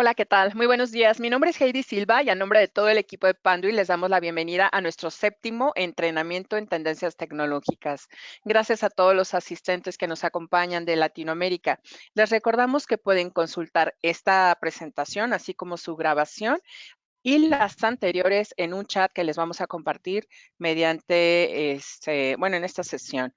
Hola, ¿qué tal? Muy buenos días. Mi nombre es Heidi Silva y a nombre de todo el equipo de Panduit les damos la bienvenida a nuestro séptimo entrenamiento en tendencias tecnológicas. Gracias a todos los asistentes que nos acompañan de Latinoamérica. Les recordamos que pueden consultar esta presentación, así como su grabación y las anteriores en un chat que les vamos a compartir mediante, en esta sesión.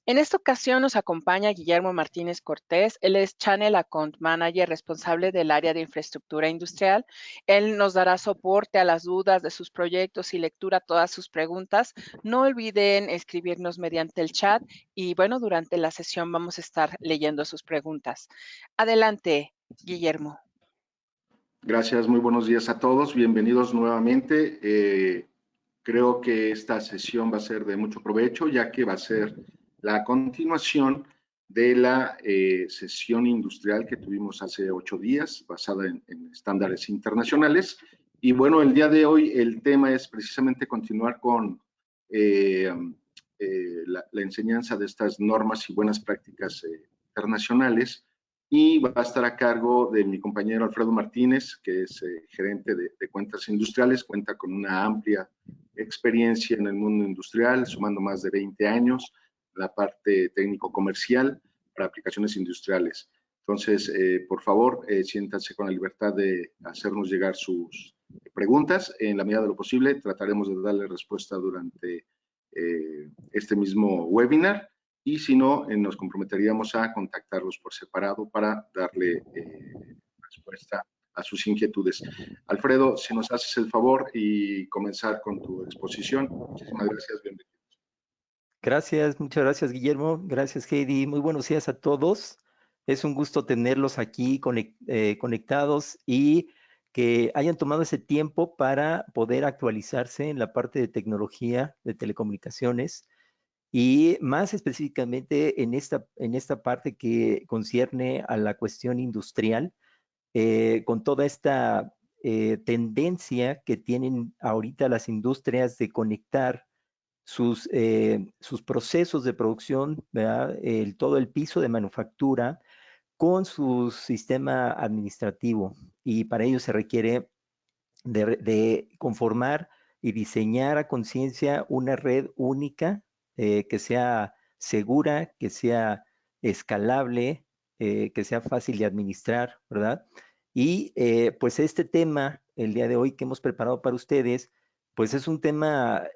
En esta ocasión nos acompaña Guillermo Martínez Cortés. Él es Channel Account Manager responsable del área de infraestructura industrial. Él nos dará soporte a las dudas de sus proyectos y lectura a todas sus preguntas. No olviden escribirnos mediante el chat y bueno, durante la sesión vamos a estar leyendo sus preguntas. Adelante, Guillermo. Gracias, muy buenos días a todos. Bienvenidos nuevamente. Creo que esta sesión va a ser de mucho provecho, ya que va a ser la continuación de la sesión industrial que tuvimos hace 8 días, basada en estándares internacionales. Y bueno, el día de hoy el tema es precisamente continuar con la enseñanza de estas normas y buenas prácticas internacionales, y va a estar a cargo de mi compañero Alfredo Martínez, que es gerente de cuentas industriales, cuenta con una amplia experiencia en el mundo industrial, sumando más de 20 años, la parte técnico-comercial para aplicaciones industriales. Entonces, por favor, siéntanse con la libertad de hacernos llegar sus preguntas. En la medida de lo posible, trataremos de darle respuesta durante este mismo webinar, y si no, nos comprometeríamos a contactarlos por separado para darle respuesta a sus inquietudes. Alfredo, si nos haces el favor y comenzar con tu exposición. Muchísimas gracias, bienvenido. Gracias, muchas gracias, Guillermo. Gracias, Heidi. Muy buenos días a todos. Es un gusto tenerlos aquí conectados y que hayan tomado ese tiempo para poder actualizarse en la parte de tecnología de telecomunicaciones y más específicamente en esta parte que concierne a la cuestión industrial, con toda esta tendencia que tienen ahorita las industrias de conectar sus procesos de producción, ¿verdad? Todo el piso de manufactura con su sistema administrativo. Y para ello se requiere de conformar y diseñar a conciencia una red única que sea segura, que sea escalable, que sea fácil de administrar, ¿verdad? Y pues este tema, el día de hoy que hemos preparado para ustedes, pues es un tema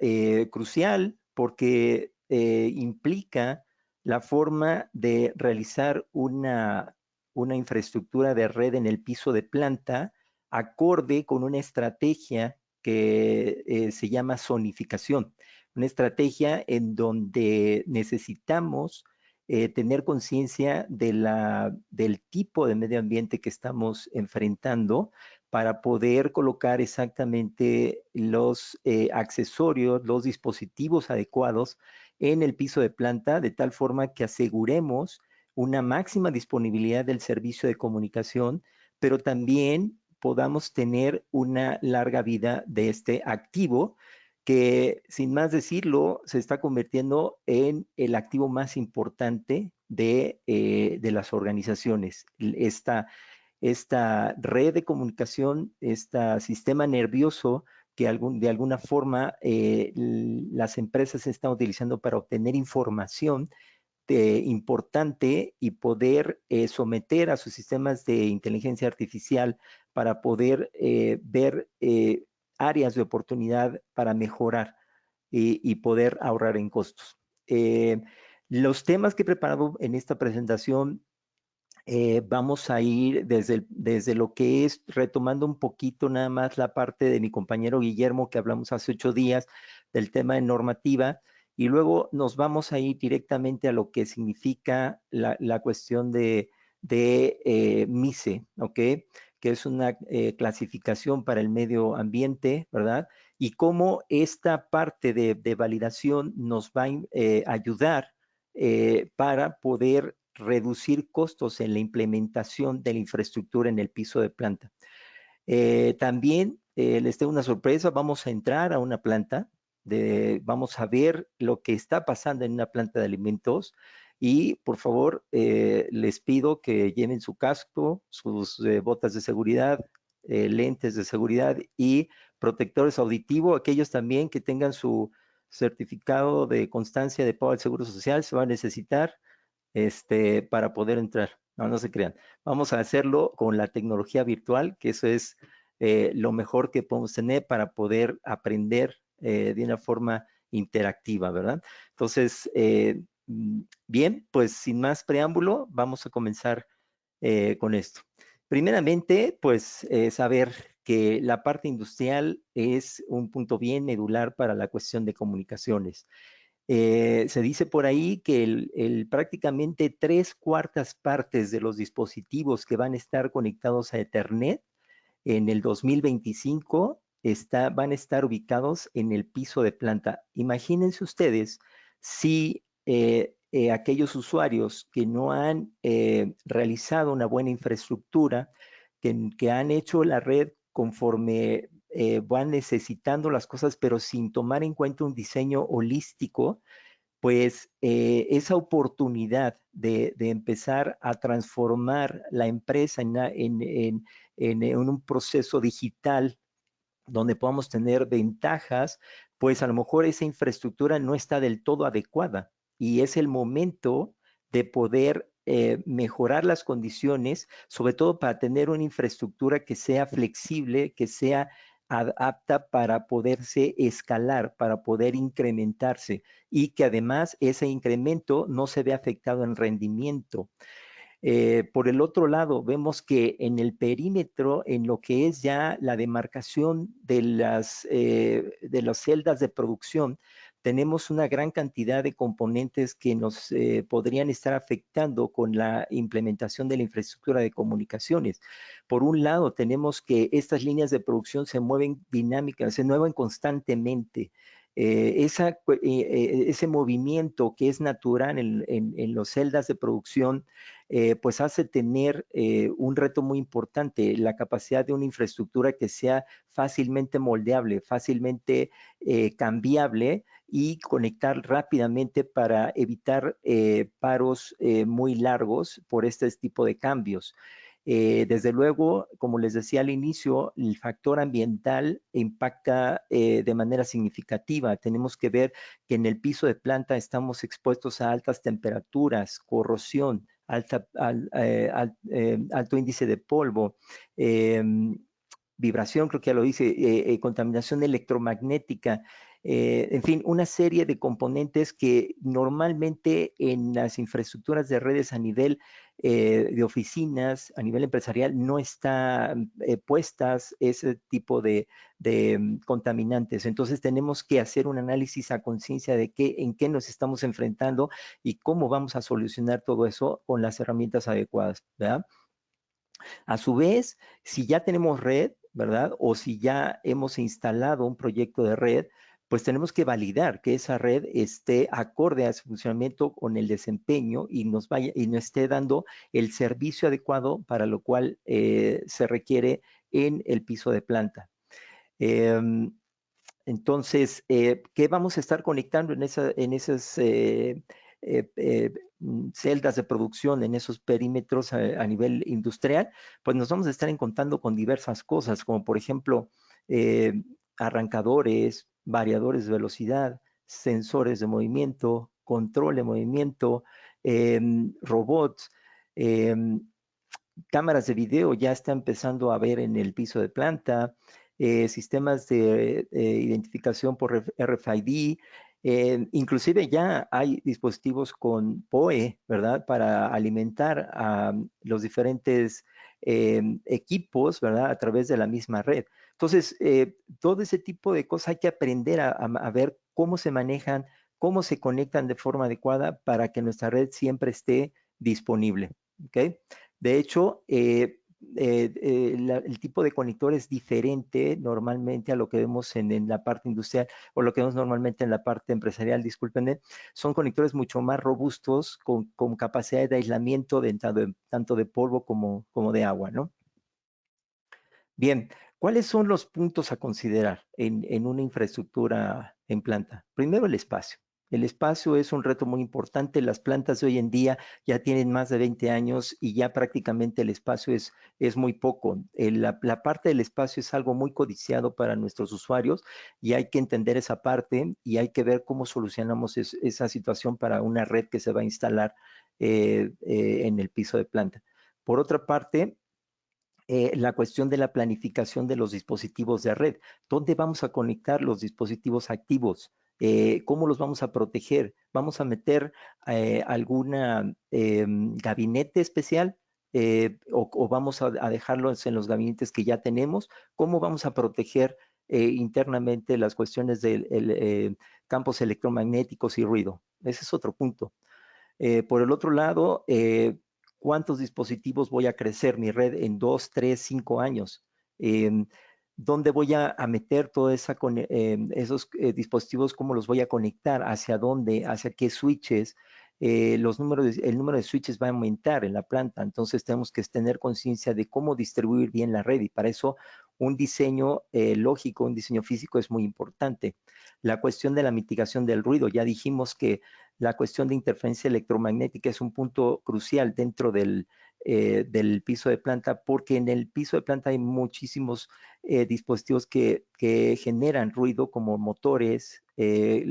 crucial porque implica la forma de realizar una infraestructura de red en el piso de planta acorde con una estrategia que se llama zonificación, una estrategia en donde necesitamos tener conciencia del tipo de medio ambiente que estamos enfrentando para poder colocar exactamente los accesorios, los dispositivos adecuados en el piso de planta, de tal forma que aseguremos una máxima disponibilidad del servicio de comunicación, pero también podamos tener una larga vida de este activo que, sin más decirlo, se está convirtiendo en el activo más importante de las organizaciones. Esta red de comunicación, este sistema nervioso que de alguna forma las empresas están utilizando para obtener información importante y poder someter a sus sistemas de inteligencia artificial para poder ver áreas de oportunidad para mejorar y poder ahorrar en costos. Los temas que he preparado en esta presentación, vamos a ir desde lo que es retomando un poquito nada más la parte de mi compañero Guillermo que hablamos hace 8 días del tema de normativa, y luego nos vamos a ir directamente a lo que significa la cuestión de MICE, ¿ok? Que es una clasificación para el medio ambiente, ¿verdad? Y cómo esta parte de validación nos va a ayudar para poder reducir costos en la implementación de la infraestructura en el piso de planta. También les tengo una sorpresa, vamos a entrar a una planta, vamos a ver lo que está pasando en una planta de alimentos Y por favor, les pido que lleven su casco, sus botas de seguridad, lentes de seguridad y protectores auditivos. Aquellos también que tengan su certificado de constancia de pago al Seguro Social se va a necesitar para poder entrar. No, no se crean. Vamos a hacerlo con la tecnología virtual, que eso es lo mejor que podemos tener para poder aprender de una forma interactiva, ¿verdad? Entonces, bien, pues sin más preámbulo, vamos a comenzar con esto. Primeramente, pues saber que la parte industrial es un punto bien medular para la cuestión de comunicaciones. Se dice por ahí que prácticamente 3/4 partes de los dispositivos que van a estar conectados a Ethernet en el 2025 van a estar ubicados en el piso de planta. Imagínense ustedes si aquellos usuarios que no han realizado una buena infraestructura, que han hecho la red conforme van necesitando las cosas, pero sin tomar en cuenta un diseño holístico, pues esa oportunidad de empezar a transformar la empresa en un proceso digital donde podamos tener ventajas, pues a lo mejor esa infraestructura no está del todo adecuada y es el momento de poder mejorar las condiciones, sobre todo para tener una infraestructura que sea flexible, que sea apta para poderse escalar, para poder incrementarse y que además ese incremento no se ve afectado en rendimiento. Por el otro lado, vemos que en el perímetro, en lo que es ya la demarcación de las celdas de producción, tenemos una gran cantidad de componentes que nos podrían estar afectando con la implementación de la infraestructura de comunicaciones. Por un lado, tenemos que estas líneas de producción se mueven dinámicas, se mueven constantemente. Ese movimiento que es natural en las celdas de producción, pues hace tener un reto muy importante, la capacidad de una infraestructura que sea fácilmente moldeable, fácilmente cambiable y conectar rápidamente para evitar paros muy largos por este tipo de cambios. Desde luego, como les decía al inicio, el factor ambiental impacta de manera significativa. Tenemos que ver que en el piso de planta estamos expuestos a altas temperaturas, corrosión, alto índice de polvo, vibración, creo que ya lo dice, contaminación electromagnética, en fin, una serie de componentes que normalmente en las infraestructuras de redes a nivel de oficinas, a nivel empresarial, no están puestas ese tipo de contaminantes. Entonces tenemos que hacer un análisis a conciencia de en qué nos estamos enfrentando y cómo vamos a solucionar todo eso con las herramientas adecuadas, ¿verdad? A su vez, si ya tenemos red, ¿verdad? O si ya hemos instalado un proyecto de red, pues tenemos que validar que esa red esté acorde a su funcionamiento con el desempeño y nos esté dando el servicio adecuado para lo cual se requiere en el piso de planta. Entonces, ¿qué vamos a estar conectando en esas celdas de producción, en esos perímetros a nivel industrial? Pues nos vamos a estar encontrando con diversas cosas, como por ejemplo, arrancadores, variadores de velocidad, sensores de movimiento, control de movimiento, robots, cámaras de video ya está empezando a ver en el piso de planta, sistemas de identificación por RFID, inclusive ya hay dispositivos con PoE, ¿verdad? Para alimentar a los diferentes equipos, ¿verdad? A través de la misma red. Entonces, todo ese tipo de cosas hay que aprender a ver cómo se manejan, cómo se conectan de forma adecuada para que nuestra red siempre esté disponible, ¿ok? De hecho, el tipo de conector es diferente normalmente a lo que vemos en la parte industrial o lo que vemos normalmente en la parte empresarial, discúlpenme. Son conectores mucho más robustos con capacidad de aislamiento tanto de polvo como de agua, ¿no? Bien, ¿cuáles son los puntos a considerar en una infraestructura en planta? Primero, el espacio. El espacio es un reto muy importante. Las plantas de hoy en día ya tienen más de 20 años y ya prácticamente el espacio es muy poco. La parte del espacio es algo muy codiciado para nuestros usuarios y hay que entender esa parte y hay que ver cómo solucionamos esa situación para una red que se va a instalar en el piso de planta. Por otra parte, la cuestión de la planificación de los dispositivos de red. ¿Dónde vamos a conectar los dispositivos activos? ¿Cómo los vamos a proteger? ¿Vamos a meter alguna gabinete especial? O vamos a dejarlos en los gabinetes que ya tenemos? ¿Cómo vamos a proteger internamente las cuestiones de campos electromagnéticos y ruido? Ese es otro punto. Por el otro lado, ¿cuántos dispositivos voy a crecer mi red en 2, 3, 5 años? ¿Dónde voy a meter todos esos dispositivos? ¿Cómo los voy a conectar? ¿Hacia dónde? ¿Hacia qué switches? El número de switches va a aumentar en la planta, entonces tenemos que tener conciencia de cómo distribuir bien la red y para eso un diseño lógico, un diseño físico es muy importante. La cuestión de la mitigación del ruido, ya dijimos que la cuestión de interferencia electromagnética es un punto crucial dentro del piso de planta, porque en el piso de planta hay muchísimos dispositivos que generan ruido, como motores,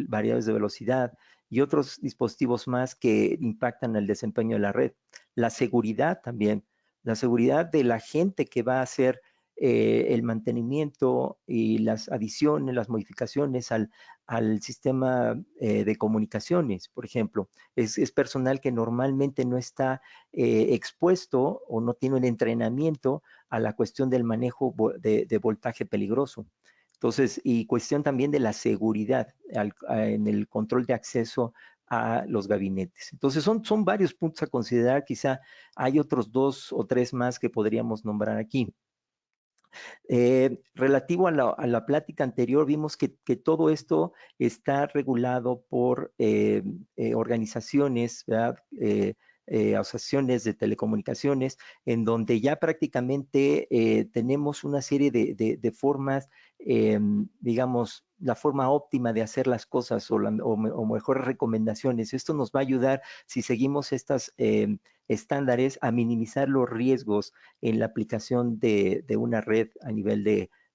variadores de velocidad y otros dispositivos más que impactan el desempeño de la red. La seguridad también, la seguridad de la gente que va a hacer el mantenimiento y las adiciones, las modificaciones al sistema de comunicaciones, por ejemplo. Es personal que normalmente no está expuesto o no tiene un entrenamiento a la cuestión del manejo de voltaje peligroso. Entonces, y cuestión también de la seguridad en el control de acceso a los gabinetes. Entonces, son varios puntos a considerar. Quizá hay otros 2 o 3 más que podríamos nombrar aquí. Relativo a la plática anterior, vimos que todo esto está regulado por organizaciones, asociaciones de telecomunicaciones, en donde ya prácticamente tenemos una serie de formas, digamos, la forma óptima de hacer las cosas o mejores recomendaciones. Esto nos va a ayudar, si seguimos estas estándares, a minimizar los riesgos en la aplicación de una red a nivel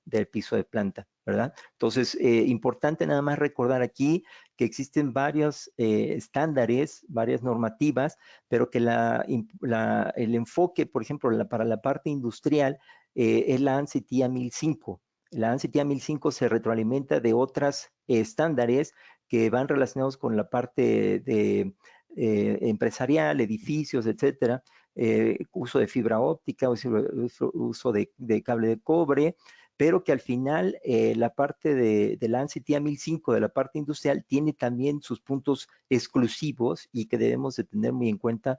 del piso de planta, ¿verdad? Entonces, importante nada más recordar aquí que existen varios estándares, varias normativas, pero que el enfoque, por ejemplo, para la parte industrial es la ANSI TIA 1005. La ANSI TIA 1005 se retroalimenta de otros estándares que van relacionados con la parte de empresarial, edificios, etcétera, uso de fibra óptica, uso de cable de cobre, pero que al final la parte de la ANSI TIA 1005 de la parte industrial tiene también sus puntos exclusivos y que debemos de tener muy en cuenta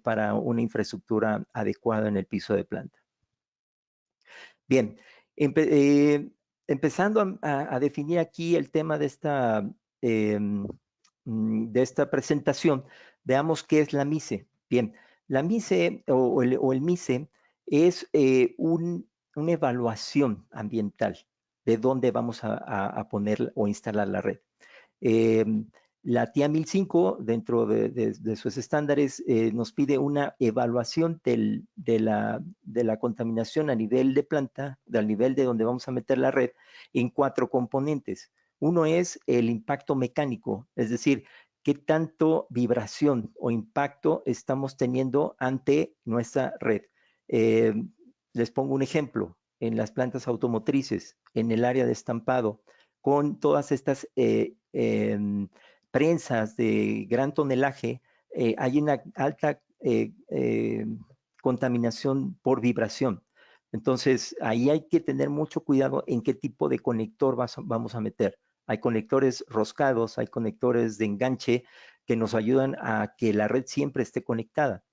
para una infraestructura adecuada en el piso de planta. Bien, empezando a definir aquí el tema de esta presentación, veamos qué es la MICE. Bien, la MICE o el MICE es una evaluación ambiental de dónde vamos a poner o instalar la red. La TIA 1005, dentro de sus estándares, nos pide una evaluación de la contaminación a nivel de planta, al nivel de donde vamos a meter la red, en 4 componentes. Uno es el impacto mecánico, es decir, qué tanto vibración o impacto estamos teniendo ante nuestra red. Les pongo un ejemplo, en las plantas automotrices, en el área de estampado, con todas estas prensas de gran tonelaje, hay una alta contaminación por vibración. Entonces, ahí hay que tener mucho cuidado en qué tipo de conector vamos a meter. Hay conectores roscados, hay conectores de enganche que nos ayudan a que la red siempre esté conectada.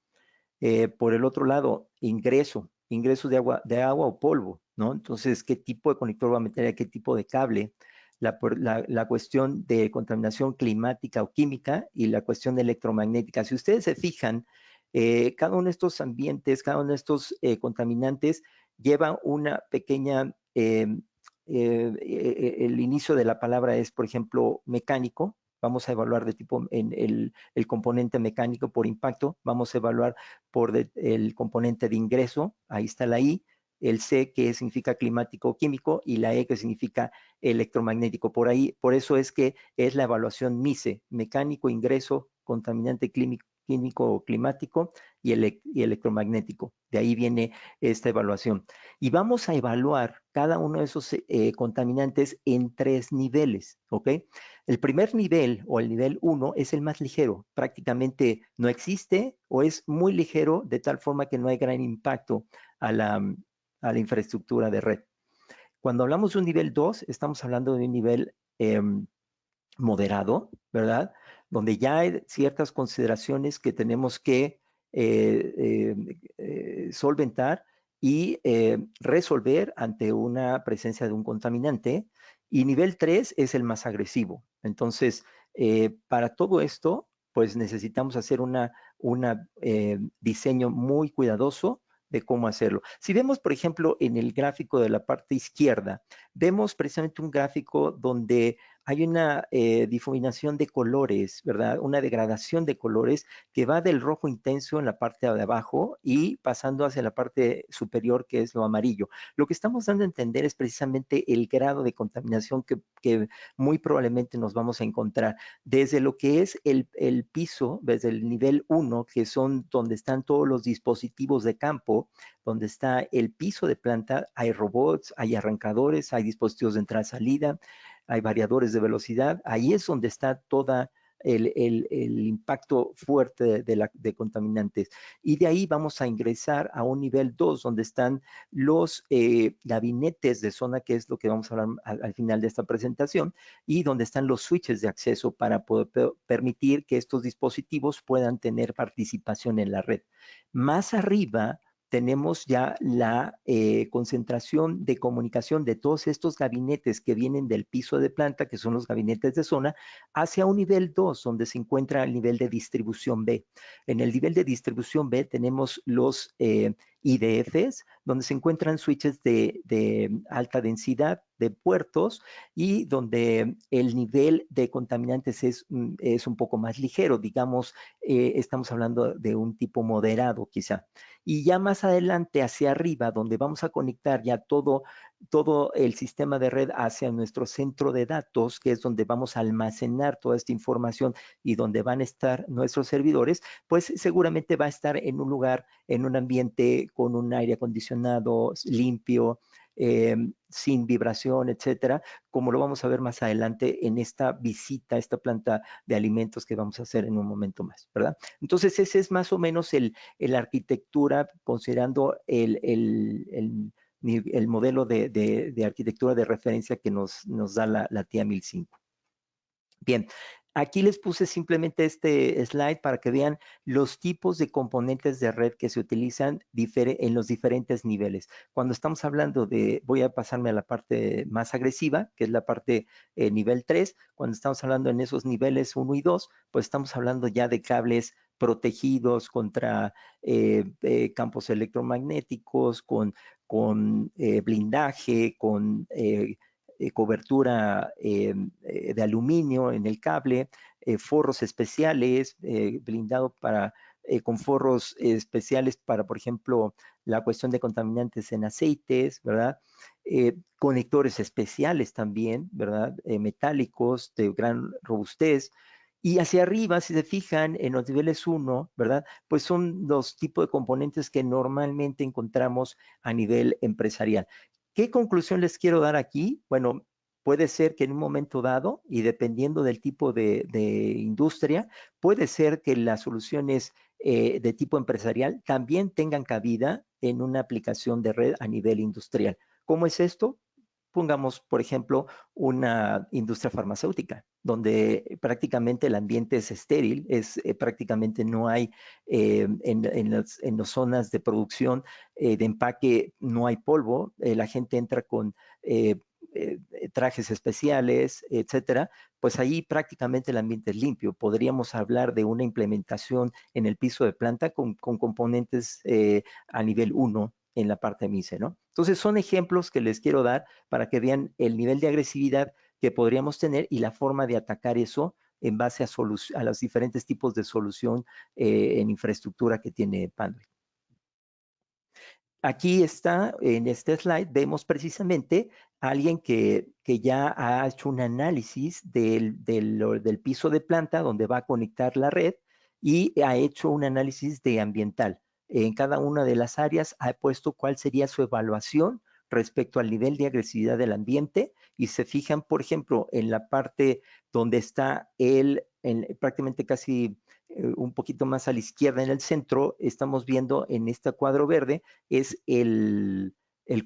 Por el otro lado, ingreso de agua o polvo, ¿no? Entonces, ¿qué tipo de conector va a meter a qué tipo de cable? La cuestión de contaminación climática o química y la cuestión electromagnética. Si ustedes se fijan, cada uno de estos ambientes, cada uno de estos contaminantes lleva una pequeña, el inicio de la palabra es, por ejemplo, mecánico, vamos a evaluar de tipo en el componente mecánico por impacto, vamos a evaluar por el componente de ingreso, ahí está la I, el C que significa climático o químico y la E que significa electromagnético. Por ahí, por eso es que es la evaluación MICE, mecánico, ingreso, contaminante químico o climático y electromagnético. De ahí viene esta evaluación. Y vamos a evaluar cada uno de esos contaminantes en 3 niveles, ¿ok? El primer nivel o el nivel 1 es el más ligero, prácticamente no existe o es muy ligero de tal forma que no hay gran impacto a la infraestructura de red. Cuando hablamos de un nivel 2, estamos hablando de un nivel moderado, ¿verdad? Donde ya hay ciertas consideraciones que tenemos que solventar y resolver ante una presencia de un contaminante. Y nivel 3 es el más agresivo. Entonces, para todo esto, pues necesitamos hacer un diseño muy cuidadoso de cómo hacerlo. Si vemos, por ejemplo, en el gráfico de la parte izquierda, vemos precisamente un gráfico donde hay una difuminación de colores, ¿verdad? Una degradación de colores que va del rojo intenso en la parte de abajo y pasando hacia la parte superior, que es lo amarillo. Lo que estamos dando a entender es precisamente el grado de contaminación que muy probablemente nos vamos a encontrar. Desde lo que es el piso, desde el nivel 1, que son donde están todos los dispositivos de campo, donde está el piso de planta, hay robots, hay arrancadores, hay dispositivos de entrada-salida, hay variadores de velocidad, ahí es donde está toda el impacto fuerte de contaminantes. Y de ahí vamos a ingresar a un nivel 2, donde están los gabinetes de zona, que es lo que vamos a hablar al final de esta presentación, y donde están los switches de acceso para poder permitir que estos dispositivos puedan tener participación en la red. Más arriba tenemos ya la concentración de comunicación de todos estos gabinetes que vienen del piso de planta, que son los gabinetes de zona, hacia un nivel 2, donde se encuentra el nivel de distribución B. En el nivel de distribución B tenemos los IDFs, donde se encuentran switches de alta densidad de puertos y donde el nivel de contaminantes es un poco más ligero, digamos, estamos hablando de un tipo moderado quizá. Y ya más adelante hacia arriba, donde vamos a conectar ya todo el sistema de red hacia nuestro centro de datos, que es donde vamos a almacenar toda esta información y donde van a estar nuestros servidores, pues seguramente va a estar en un lugar, en un ambiente con un aire acondicionado limpio, sin vibración, etcétera, como lo vamos a ver más adelante en esta visita a esta planta de alimentos que vamos a hacer en un momento más, ¿verdad? Entonces, ese es más o menos la arquitectura, considerando el modelo de arquitectura de referencia que nos da la TIA 1005. Bien, aquí les puse simplemente este slide para que vean los tipos de componentes de red que se utilizan en los diferentes niveles. Cuando estamos hablando voy a pasarme a la parte más agresiva, que es la parte nivel 3. Cuando estamos hablando en esos niveles 1 y 2, pues estamos hablando ya de cables protegidos contra campos electromagnéticos, con blindaje, con cobertura de aluminio en el cable, forros especiales, blindado con forros especiales para, por ejemplo, la cuestión de contaminantes en aceites, ¿verdad? Conectores especiales también, ¿verdad? Metálicos de gran robustez. Y hacia arriba, si se fijan, en los niveles 1, ¿verdad? Pues son los tipos de componentes que normalmente encontramos a nivel empresarial. ¿Qué conclusión les quiero dar aquí? Bueno, puede ser que en un momento dado, y dependiendo del tipo de industria, puede ser que las soluciones de tipo empresarial también tengan cabida en una aplicación de red a nivel industrial. ¿Cómo es esto? Pongamos, por ejemplo, una industria farmacéutica, donde prácticamente el ambiente es estéril, prácticamente no hay en las zonas de producción de empaque, no hay polvo, la gente entra con trajes especiales, etcétera, pues ahí prácticamente el ambiente es limpio. Podríamos hablar de una implementación en el piso de planta con componentes a nivel 1 en la parte MICE, ¿no? Entonces son ejemplos que les quiero dar para que vean el nivel de agresividad que podríamos tener y la forma de atacar eso en base a los diferentes tipos de solución en infraestructura que tiene Panduit. Aquí está, en este slide, vemos precisamente a alguien que ya ha hecho un análisis del piso de planta donde va a conectar la red y ha hecho un análisis de ambiental. En cada una de las áreas ha puesto cuál sería su evaluación respecto al nivel de agresividad del ambiente y se fijan, por ejemplo, en la parte donde está prácticamente casi un poquito más a la izquierda en el centro, estamos viendo en este cuadro verde, es el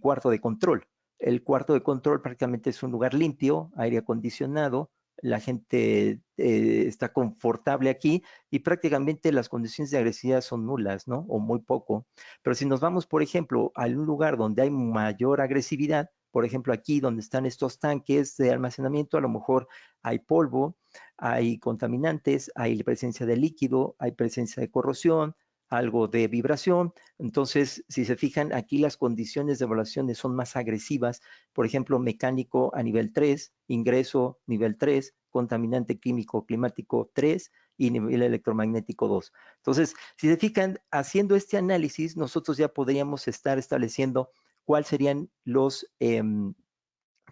cuarto de control. El cuarto de control prácticamente es un lugar limpio, aire acondicionado, la gente está confortable aquí y prácticamente las condiciones de agresividad son nulas, ¿no? O muy poco. Pero si nos vamos, por ejemplo, a un lugar donde hay mayor agresividad, por ejemplo, aquí donde están estos tanques de almacenamiento, a lo mejor hay polvo, hay contaminantes, hay presencia de líquido, hay presencia de corrosión, algo de vibración. Entonces, si se fijan, aquí las condiciones de evaluación son más agresivas. Por ejemplo, mecánico a nivel 3, ingreso nivel 3, contaminante químico climático 3 y nivel electromagnético 2. Entonces, si se fijan, haciendo este análisis, nosotros ya podríamos estar estableciendo cuáles serían los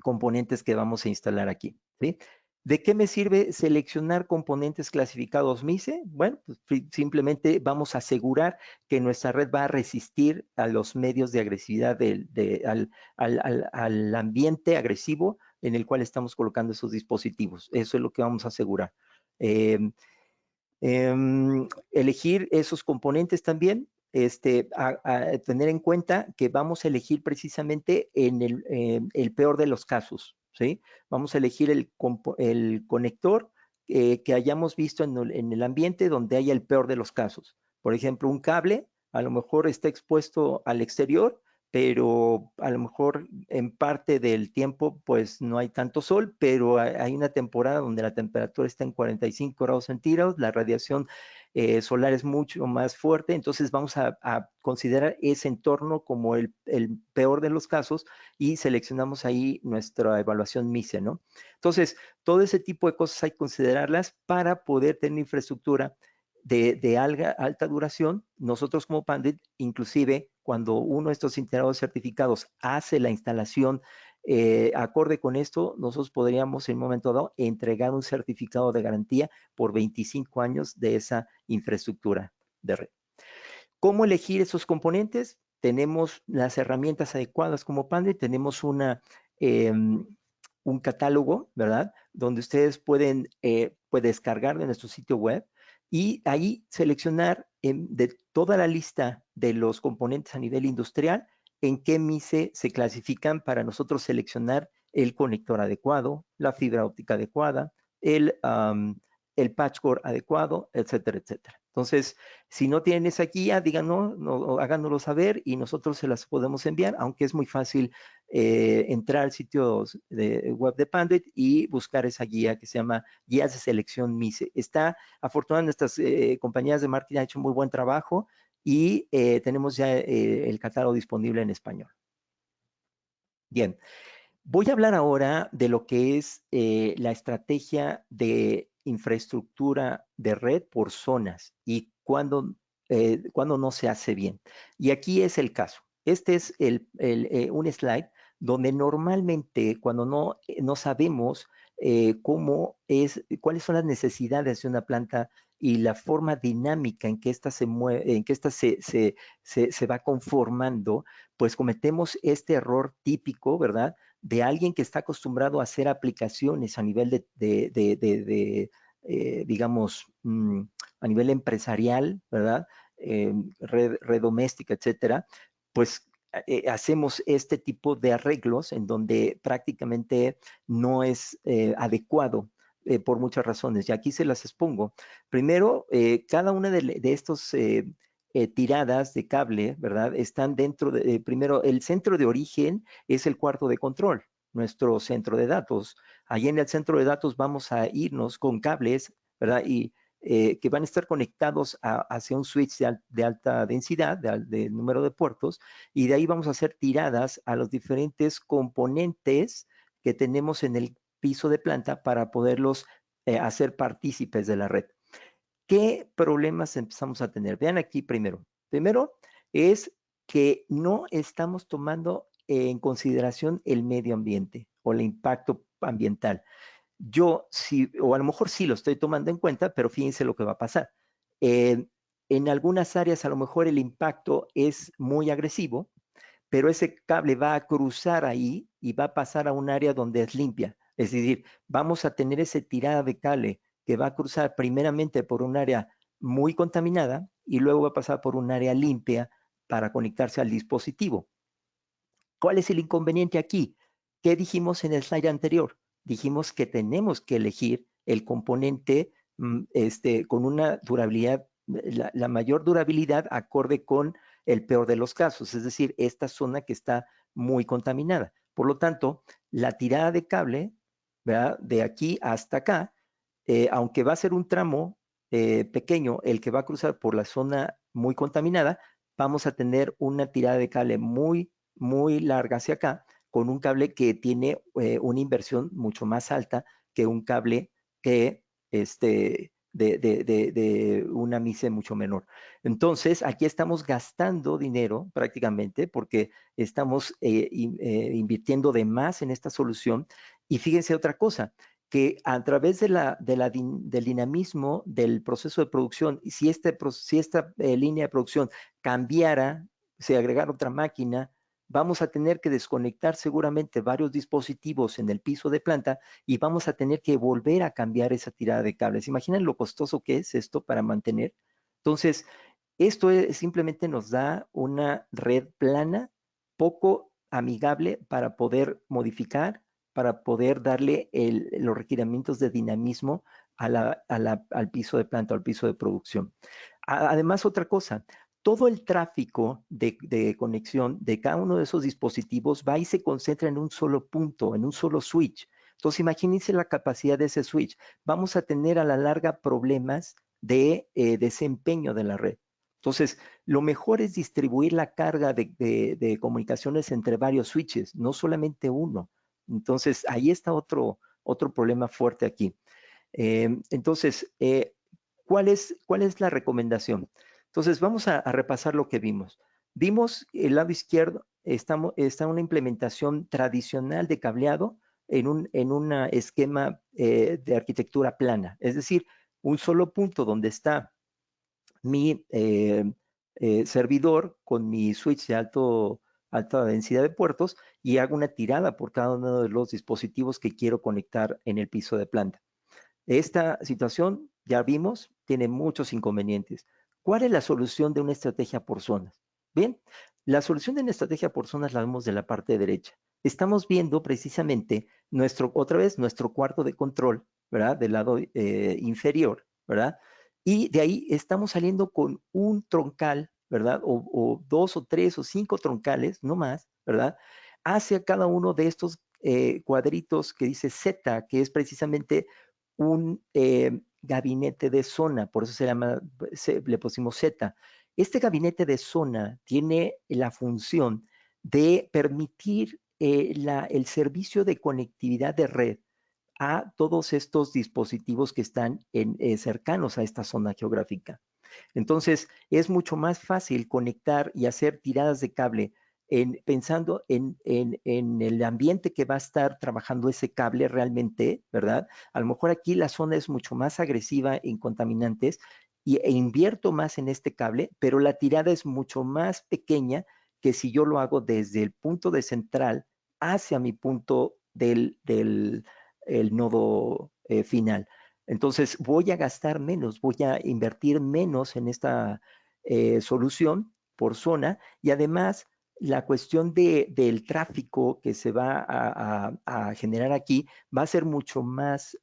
componentes que vamos a instalar aquí, ¿sí? ¿De qué me sirve seleccionar componentes clasificados MISE? Bueno, pues simplemente vamos a asegurar que nuestra red va a resistir a los medios de agresividad al ambiente agresivo en el cual estamos colocando esos dispositivos. Eso es lo que vamos a asegurar. Elegir esos componentes también, a tener en cuenta que vamos a elegir precisamente en el peor de los casos, ¿sí? Vamos a elegir el conector que hayamos visto en el ambiente donde haya el peor de los casos. Por ejemplo, un cable a lo mejor está expuesto al exterior, pero a lo mejor en parte del tiempo pues no hay tanto sol, pero hay una temporada donde la temperatura está en 45 grados centígrados, la radiación solar es mucho más fuerte, entonces vamos a considerar ese entorno como el peor de los casos y seleccionamos ahí nuestra evaluación MISE, ¿no? Entonces, todo ese tipo de cosas hay que considerarlas para poder tener infraestructura de alta duración. Nosotros como Panduit, inclusive cuando uno de estos integradores certificados hace la instalación acorde con esto, nosotros podríamos en un momento dado entregar un certificado de garantía por 25 años de esa infraestructura de red. ¿Cómo elegir esos componentes? Tenemos las herramientas adecuadas como Panduit, tenemos un catálogo, ¿verdad? Donde ustedes pueden descargar de nuestro sitio web y ahí seleccionar de toda la lista de los componentes a nivel industrial, en qué MISE se clasifican para nosotros seleccionar el conector adecuado, la fibra óptica adecuada, el patch cord adecuado, etcétera, etcétera. Entonces, si no tienen esa guía, díganos, háganoslo saber y nosotros se las podemos enviar, aunque es muy fácil entrar al sitio web de Panduit y buscar esa guía que se llama Guías de Selección MISE. Afortunadamente, nuestras compañías de marketing han hecho muy buen trabajo y tenemos ya el catálogo disponible en español. Bien, voy a hablar ahora de lo que es la estrategia de infraestructura de red por zonas y cuando no se hace bien. Y aquí es el caso. Este es un slide donde normalmente cuando no sabemos cuáles son las necesidades de una planta y la forma dinámica en que ésta se mueve, en que ésta se va conformando, pues cometemos este error típico, ¿verdad? De alguien que está acostumbrado a hacer aplicaciones a nivel digamos, a nivel empresarial, ¿verdad? Red doméstica, etcétera, pues hacemos este tipo de arreglos en donde prácticamente no es adecuado por muchas razones. Y aquí se las expongo. Primero, cada una de estos tiradas de cable, ¿verdad? Están dentro de, primero, el centro de origen es el cuarto de control, nuestro centro de datos. Allí en el centro de datos vamos a irnos con cables, ¿verdad? Y que van a estar conectados hacia un switch de alta densidad, de número de puertos, y de ahí vamos a hacer tiradas a los diferentes componentes que tenemos en el piso de planta para poderlos a ser partícipes de la red. ¿Qué problemas empezamos a tener? Vean aquí primero. Primero es que no estamos tomando en consideración el medio ambiente o el impacto ambiental. Yo sí, o a lo mejor sí lo estoy tomando en cuenta, pero fíjense lo que va a pasar. En algunas áreas a lo mejor el impacto es muy agresivo, pero ese cable va a cruzar ahí y va a pasar a un área donde es limpia. Es decir, vamos a tener esa tirada de cable que va a cruzar primeramente por un área muy contaminada y luego va a pasar por un área limpia para conectarse al dispositivo. ¿Cuál es el inconveniente aquí? ¿Qué dijimos en el slide anterior? Dijimos que tenemos que elegir el componente con una durabilidad, la mayor durabilidad acorde con el peor de los casos, es decir, esta zona que está muy contaminada. Por lo tanto, la tirada de cable, ¿verdad?, de aquí hasta acá, aunque va a ser un tramo pequeño el que va a cruzar por la zona muy contaminada, vamos a tener una tirada de cable muy larga hacia acá, con un cable que tiene una inversión mucho más alta que un cable que de una MICE mucho menor. Entonces, aquí estamos gastando dinero prácticamente porque estamos invirtiendo de más en esta solución. Y fíjense otra cosa, que a través del dinamismo del proceso de producción, si esta línea de producción cambiara, se agregara otra máquina, vamos a tener que desconectar seguramente varios dispositivos en el piso de planta y vamos a tener que volver a cambiar esa tirada de cables. ¿Imaginan lo costoso que es esto para mantener? Entonces, esto simplemente nos da una red plana, poco amigable para poder modificar, para poder darle los requerimientos de dinamismo al piso de planta, al piso de producción. Además, otra cosa, todo el tráfico de conexión de cada uno de esos dispositivos va y se concentra en un solo punto, en un solo switch. Entonces, imagínense la capacidad de ese switch. Vamos a tener a la larga problemas de desempeño de la red. Entonces, lo mejor es distribuir la carga de comunicaciones entre varios switches, no solamente uno. Entonces, ahí está otro problema fuerte aquí. Entonces, ¿cuál es la recomendación? Entonces, vamos a repasar lo que vimos. Vimos el lado izquierdo, está una implementación tradicional de cableado en un esquema de arquitectura plana, es decir, un solo punto donde está mi servidor con mi switch de alta densidad de puertos y hago una tirada por cada uno de los dispositivos que quiero conectar en el piso de planta. Esta situación, ya vimos, tiene muchos inconvenientes. ¿Cuál es la solución de una estrategia por zonas? Bien, la solución de una estrategia por zonas la vemos de la parte derecha. Estamos viendo precisamente otra vez nuestro cuarto de control, ¿verdad? Del lado inferior, ¿verdad? Y de ahí estamos saliendo con un troncal, ¿verdad? O 2 o 3 o 5 troncales, no más, ¿verdad? Hacia cada uno de estos cuadritos que dice Z, que es precisamente un gabinete de zona, por eso le pusimos Z. Este gabinete de zona tiene la función de permitir el servicio de conectividad de red a todos estos dispositivos que están cercanos a esta zona geográfica. Entonces, es mucho más fácil conectar y hacer tiradas de cable pensando en el ambiente que va a estar trabajando ese cable realmente, ¿verdad? A lo mejor aquí la zona es mucho más agresiva en contaminantes e invierto más en este cable, pero la tirada es mucho más pequeña que si yo lo hago desde el punto de central hacia mi punto del el nodo final. Entonces voy a gastar menos, voy a invertir menos en esta solución por zona y además la cuestión del tráfico que se va a generar aquí va a ser mucho más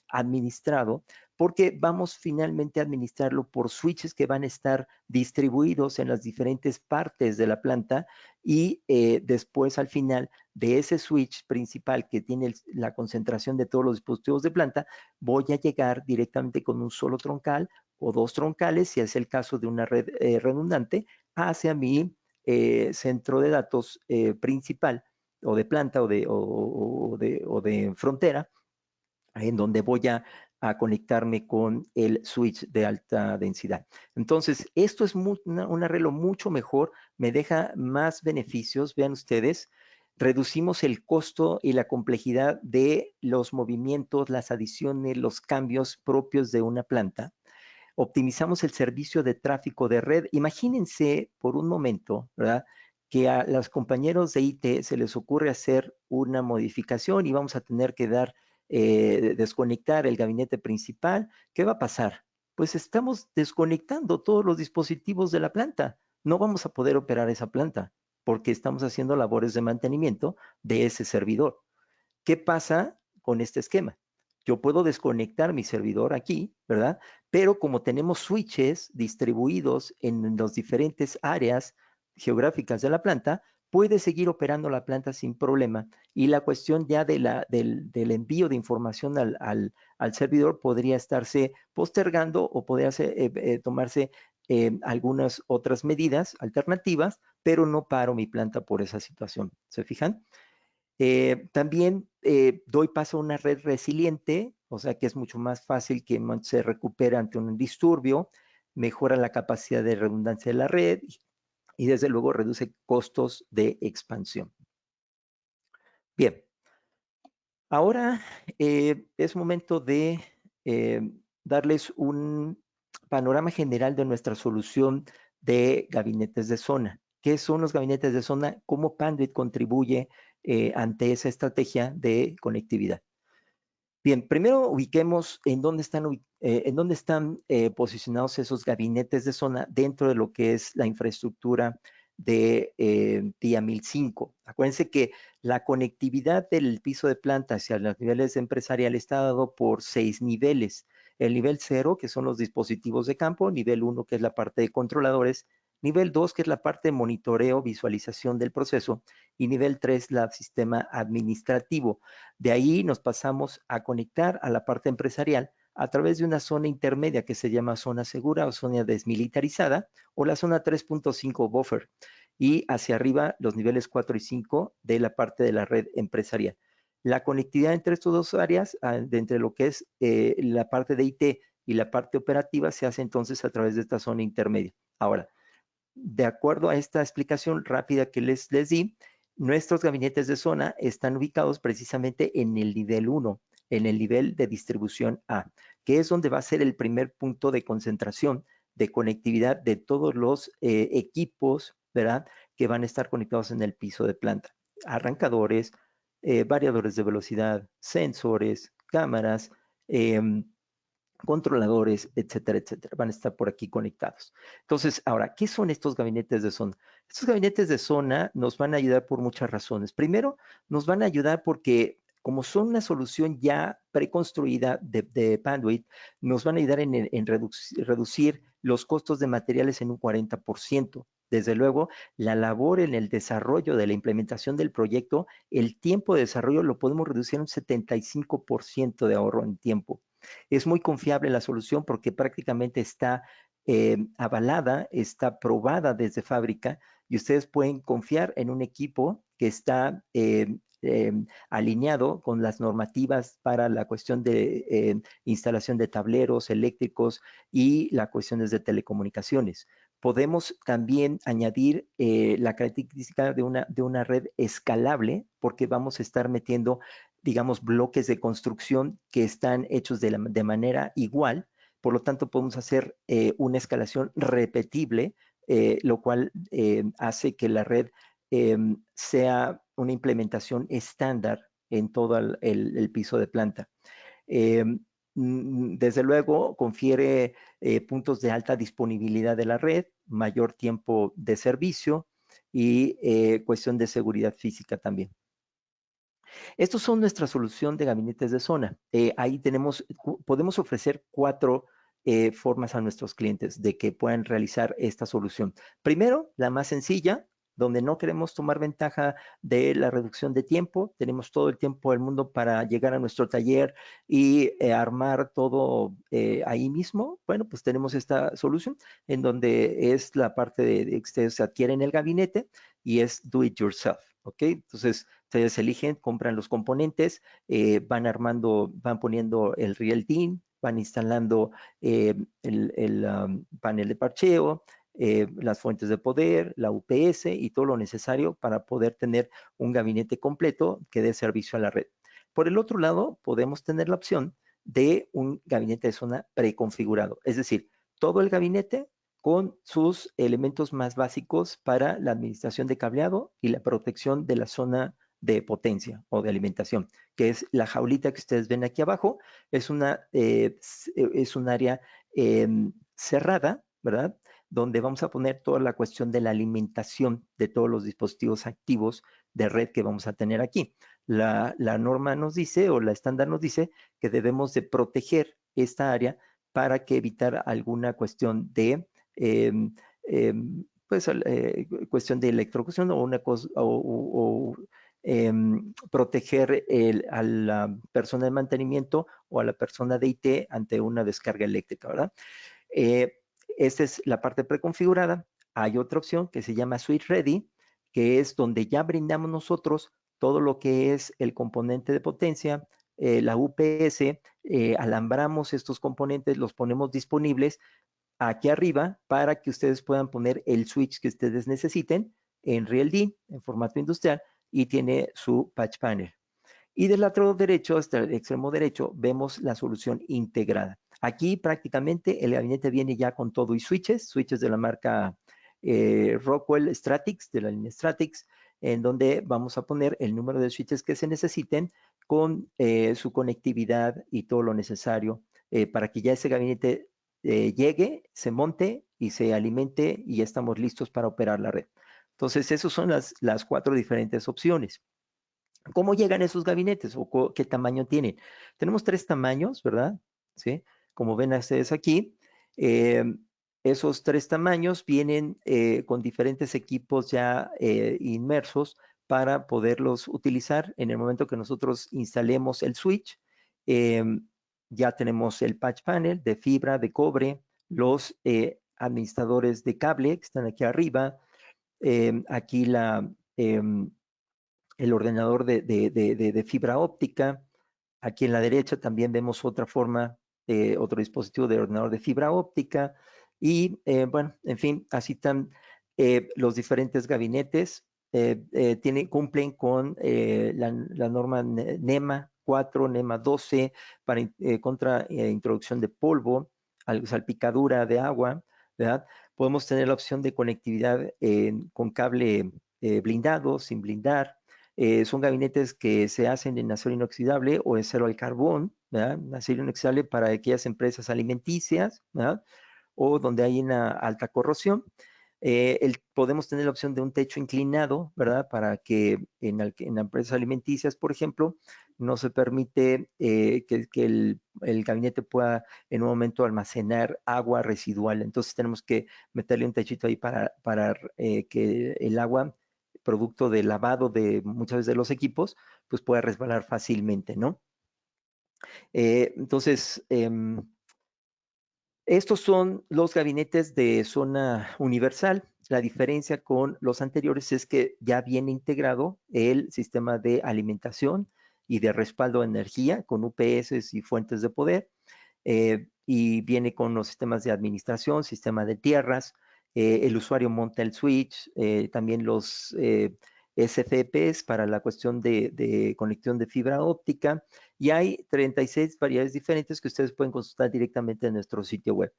administrado porque vamos finalmente a administrarlo por switches que van a estar distribuidos en las diferentes partes de la planta y después al final de ese switch principal que tiene la concentración de todos los dispositivos de planta, voy a llegar directamente con un solo troncal o dos troncales, si es el caso de una red redundante, hacia mi centro de datos principal o de planta o de frontera, en donde voy a a conectarme con el switch de alta densidad. Entonces, esto es un arreglo mucho mejor, me deja más beneficios. Vean ustedes, reducimos el costo y la complejidad de los movimientos, las adiciones, los cambios propios de una planta. Optimizamos el servicio de tráfico de red. Imagínense por un momento, ¿verdad?, que a los compañeros de IT se les ocurre hacer una modificación y vamos a tener que desconectar el gabinete principal. ¿Qué va a pasar? Pues estamos desconectando todos los dispositivos de la planta. No vamos a poder operar esa planta porque estamos haciendo labores de mantenimiento de ese servidor. ¿Qué pasa con este esquema? Yo puedo desconectar mi servidor aquí, ¿verdad? Pero como tenemos switches distribuidos en las diferentes áreas geográficas de la planta, puede seguir operando la planta sin problema. Y la cuestión ya del envío de información al servidor podría estarse postergando o podría tomarse algunas otras medidas alternativas, pero no paro mi planta por esa situación. ¿Se fijan? También doy paso a una red resiliente, o sea que es mucho más fácil que se recupere ante un disturbio, mejora la capacidad de redundancia de la red y desde luego reduce costos de expansión. Bien, ahora es momento de darles un panorama general de nuestra solución de gabinetes de zona. ¿Qué son los gabinetes de zona? ¿Cómo Panduit contribuye ante esa estrategia de conectividad? Bien, primero ubiquemos en dónde están posicionados esos gabinetes de zona dentro de lo que es la infraestructura de TIA 1005. Acuérdense que la conectividad del piso de planta hacia los niveles empresariales está dado por 6 niveles. El nivel 0, que son los dispositivos de campo, nivel 1, que es la parte de controladores, nivel 2, que es la parte de monitoreo, visualización del proceso, y nivel 3, el sistema administrativo. De ahí nos pasamos a conectar a la parte empresarial a través de una zona intermedia que se llama zona segura o zona desmilitarizada o la zona 3.5 buffer y hacia arriba los niveles 4 y 5 de la parte de la red empresarial. La conectividad entre estas dos áreas, de entre lo que es la parte de IT y la parte operativa, se hace entonces a través de esta zona intermedia. Ahora, de acuerdo a esta explicación rápida que les di, nuestros gabinetes de zona están ubicados precisamente en el nivel 1, en el nivel de distribución A, que es donde va a ser el primer punto de concentración de conectividad de todos los equipos, ¿verdad?, que van a estar conectados en el piso de planta. Arrancadores, variadores de velocidad, sensores, cámaras, controladores, etcétera, etcétera. Van a estar por aquí conectados. Entonces, ahora, ¿qué son estos gabinetes de zona? Estos gabinetes de zona nos van a ayudar por muchas razones. Primero, nos van a ayudar porque como son una solución ya preconstruida de Panduit, nos van a ayudar en reducir los costos de materiales en un 40%. Desde luego, la labor en el desarrollo de la implementación del proyecto, el tiempo de desarrollo lo podemos reducir un 75% de ahorro en tiempo. Es muy confiable la solución porque prácticamente está avalada, está probada desde fábrica y ustedes pueden confiar en un equipo que está alineado con las normativas para la cuestión de instalación de tableros eléctricos y las cuestiones de telecomunicaciones. Podemos también añadir la característica de una red escalable porque vamos a estar metiendo, digamos, bloques de construcción que están hechos de manera igual. Por lo tanto, podemos hacer una escalación repetible, lo cual hace que la red sea una implementación estándar en todo el piso de planta. Desde luego, confiere puntos de alta disponibilidad de la red, mayor tiempo de servicio y cuestión de seguridad física también. Estos son nuestra solución de gabinetes de zona. Ahí podemos ofrecer 4 formas a nuestros clientes de que puedan realizar esta solución. Primero, la más sencilla, donde no queremos tomar ventaja de la reducción de tiempo. Tenemos todo el tiempo del mundo para llegar a nuestro taller y armar todo ahí mismo. Bueno, pues tenemos esta solución en donde es la parte de que ustedes adquieren el gabinete y es do it yourself, ¿ok? Entonces, ustedes eligen, compran los componentes, van poniendo el real team van instalando el panel de parcheo, las fuentes de poder, la UPS y todo lo necesario para poder tener un gabinete completo que dé servicio a la red. Por el otro lado, podemos tener la opción de un gabinete de zona preconfigurado, es decir, todo el gabinete con sus elementos más básicos para la administración de cableado y la protección de la zona de potencia o de alimentación, que es la jaulita que ustedes ven aquí abajo. Es un área cerrada, ¿verdad? Donde vamos a poner toda la cuestión de la alimentación de todos los dispositivos activos de red que vamos a tener aquí. La norma nos dice, o la estándar nos dice, que debemos de proteger esta área para que evitar alguna cuestión de cuestión de electrocución o una cosa proteger a la persona de mantenimiento o a la persona de IT ante una descarga eléctrica, ¿verdad? Esta es la parte preconfigurada. Hay otra opción que se llama Switch Ready, que es donde ya brindamos nosotros todo lo que es el componente de potencia, la UPS, alambramos estos componentes, los ponemos disponibles aquí arriba para que ustedes puedan poner el switch que ustedes necesiten en RealD, en formato industrial, y tiene su patch panel. Y del lado derecho, hasta el extremo derecho, vemos la solución integrada. Aquí prácticamente el gabinete viene ya con todo y switches de la marca Rockwell Stratix, de la línea Stratix, en donde vamos a poner el número de switches que se necesiten con su conectividad y todo lo necesario para que ya ese gabinete llegue, se monte y se alimente y ya estamos listos para operar la red. Entonces, esas son las 4 diferentes opciones. ¿Cómo llegan esos gabinetes o qué tamaño tienen? Tenemos 3 tamaños, ¿verdad? ¿Sí? Como ven ustedes aquí, esos 3 tamaños vienen con diferentes equipos ya inmersos para poderlos utilizar en el momento que nosotros instalemos el switch. Ya tenemos el patch panel de fibra, de cobre, los administradores de cable que están aquí arriba, aquí el ordenador de fibra óptica. Aquí en la derecha también vemos otra forma, otro dispositivo de ordenador de fibra óptica. Y bueno, en fin, así están los diferentes gabinetes. Cumplen con la norma NEMA 4, NEMA 12 para contra introducción de polvo, salpicadura de agua, ¿verdad? Podemos tener la opción de conectividad con cable blindado, sin blindar. Son gabinetes que se hacen en acero inoxidable o en acero al carbón, ¿verdad? Acero inoxidable para aquellas empresas alimenticias, ¿verdad? O donde hay una alta corrosión. Podemos tener la opción de un techo inclinado, ¿verdad? Para que en empresas alimenticias, por ejemplo, no se permite que el gabinete pueda en un momento almacenar agua residual. Entonces tenemos que meterle un techito ahí para que el agua producto de lavado de muchas veces de los equipos, pues puede resbalar fácilmente, ¿no? Entonces, estos son los gabinetes de zona universal. La diferencia con los anteriores es que ya viene integrado el sistema de alimentación y de respaldo de energía con UPS y fuentes de poder, y viene con los sistemas de administración, sistema de tierras. El usuario monta el switch, también los SFPs para la cuestión de conexión de fibra óptica, y hay 36 variedades diferentes que ustedes pueden consultar directamente en nuestro sitio web.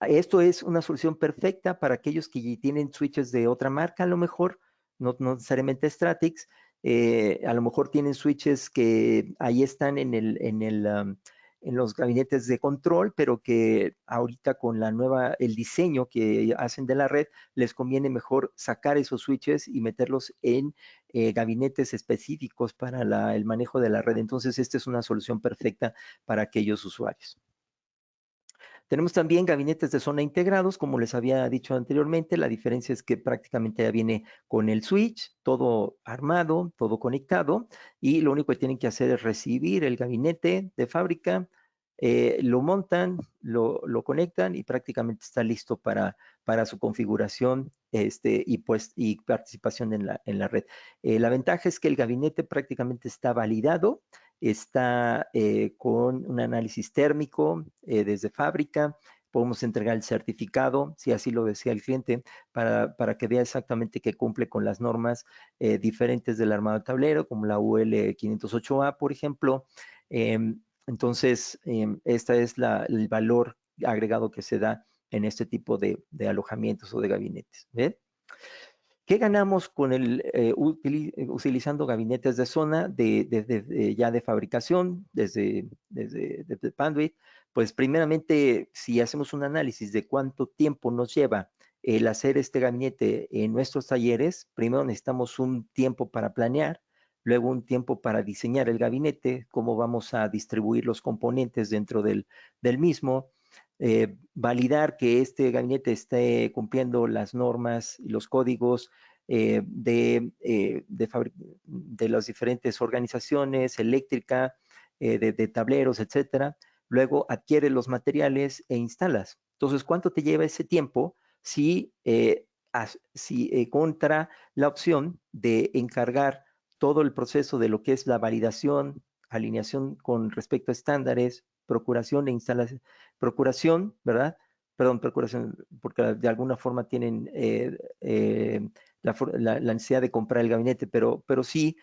Esto es una solución perfecta para aquellos que tienen switches de otra marca, a lo mejor, no necesariamente Stratix, a lo mejor tienen switches que ahí están en los gabinetes de control, pero que ahorita con el diseño que hacen de la red, les conviene mejor sacar esos switches y meterlos en gabinetes específicos para el manejo de la red. Entonces, esta es una solución perfecta para aquellos usuarios. Tenemos también gabinetes de zona integrados, como les había dicho anteriormente. La diferencia es que prácticamente ya viene con el switch, todo armado, todo conectado, y lo único que tienen que hacer es recibir el gabinete de fábrica, lo montan, lo conectan y prácticamente está listo para su configuración y participación en la red. La ventaja es que el gabinete prácticamente está validado está con un análisis térmico desde fábrica. Podemos entregar el certificado, si así lo desea el cliente, para que vea exactamente que cumple con las normas diferentes del armado de tablero, como la UL 508A, por ejemplo. Entonces, este es el valor agregado que se da en este tipo de alojamientos o de gabinetes. ¿Ven? ¿Qué ganamos con utilizando gabinetes de zona ya de fabricación desde Panduit? Pues primeramente, si hacemos un análisis de cuánto tiempo nos lleva el hacer este gabinete en nuestros talleres, primero necesitamos un tiempo para planear, luego un tiempo para diseñar el gabinete, cómo vamos a distribuir los componentes dentro del mismo, validar que este gabinete esté cumpliendo las normas y los códigos de las diferentes organizaciones, eléctrica, de tableros, etcétera. Luego adquiere los materiales e instalas. Entonces, ¿cuánto te lleva ese tiempo si contra la opción de encargar todo el proceso de lo que es la validación, alineación con respecto a estándares, procuración e instalación, procuración, ¿verdad? Perdón, procuración, porque de alguna forma tienen la necesidad de comprar el gabinete, pero sí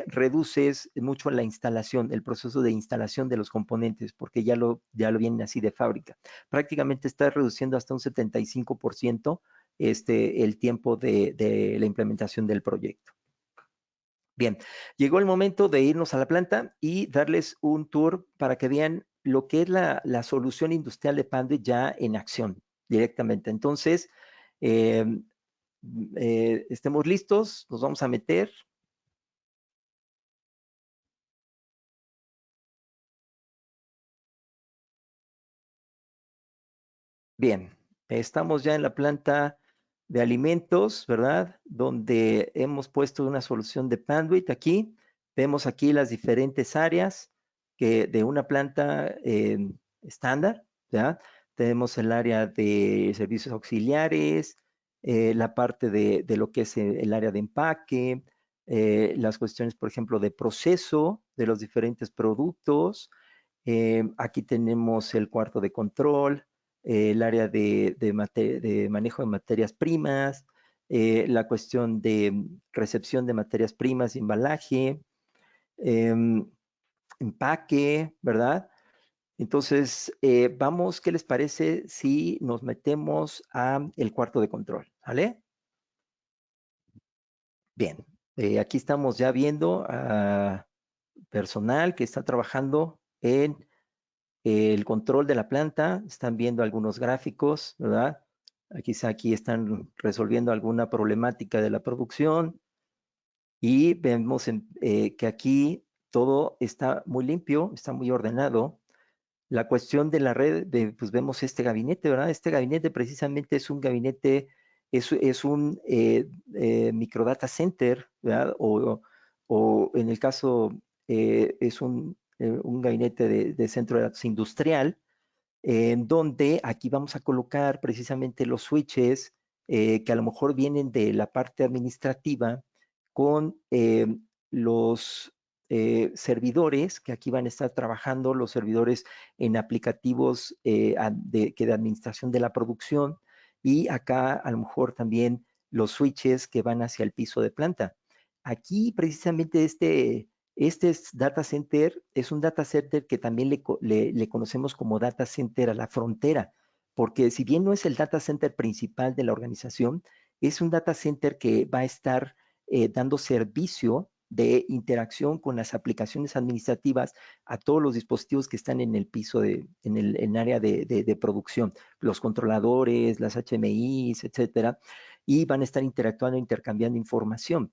reduces mucho la instalación, el proceso de instalación de los componentes, porque ya lo vienen así de fábrica. Prácticamente está reduciendo hasta un 75% el tiempo de la implementación del proyecto. Bien, llegó el momento de irnos a la planta y darles un tour para que vean lo que es la solución industrial de Panduit ya en acción directamente. Entonces, estemos listos, nos vamos a meter. Bien, estamos ya en la planta de alimentos, ¿verdad? Donde hemos puesto una solución de Panduit aquí. Vemos aquí las diferentes áreas de una planta estándar, ¿ya? Tenemos el área de servicios auxiliares, la parte de lo que es el área de empaque, las cuestiones, por ejemplo, de proceso de los diferentes productos. Aquí tenemos el cuarto de control, el área de manejo de materias primas, la cuestión de recepción de materias primas, embalaje, empaque, ¿verdad? Entonces, vamos, ¿qué les parece si nos metemos a el cuarto de control? ¿Vale? Bien, aquí estamos ya viendo a personal que está trabajando en el control de la planta. Están viendo algunos gráficos, ¿verdad? Aquí están resolviendo alguna problemática de la producción y vemos que aquí todo está muy limpio, está muy ordenado. La cuestión de la red, pues vemos este gabinete, ¿verdad? Este gabinete precisamente es un gabinete, es un microdata center, ¿verdad? O en el caso es un gabinete de centro de datos industrial, en donde aquí vamos a colocar precisamente los switches que a lo mejor vienen de la parte administrativa con los servidores que aquí van a estar trabajando, los servidores en aplicativos de administración de la producción, y acá a lo mejor también los switches que van hacia el piso de planta. Aquí precisamente este data center es un data center que también le conocemos como data center a la frontera, porque si bien no es el data center principal de la organización, es un data center que va a estar dando servicio de interacción con las aplicaciones administrativas a todos los dispositivos que están en el piso, en el área de producción, los controladores, las HMIs, etcétera, y van a estar interactuando, intercambiando información.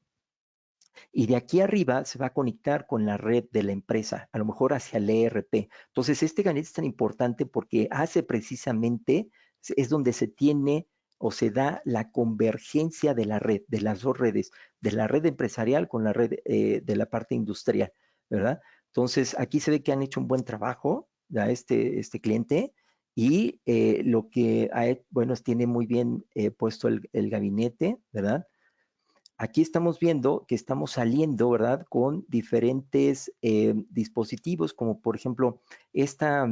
Y de aquí arriba se va a conectar con la red de la empresa, a lo mejor hacia el ERP. Entonces, este gabinete es tan importante porque hace precisamente, es donde se tiene o se da la convergencia de la red, de las dos redes, de la red empresarial con la red de la parte industrial, ¿verdad? Entonces, aquí se ve que han hecho un buen trabajo a este cliente, y lo que bueno, tiene muy bien puesto el gabinete, ¿verdad? aquí estamos viendo que estamos saliendo, ¿verdad? Con diferentes dispositivos, como por ejemplo esta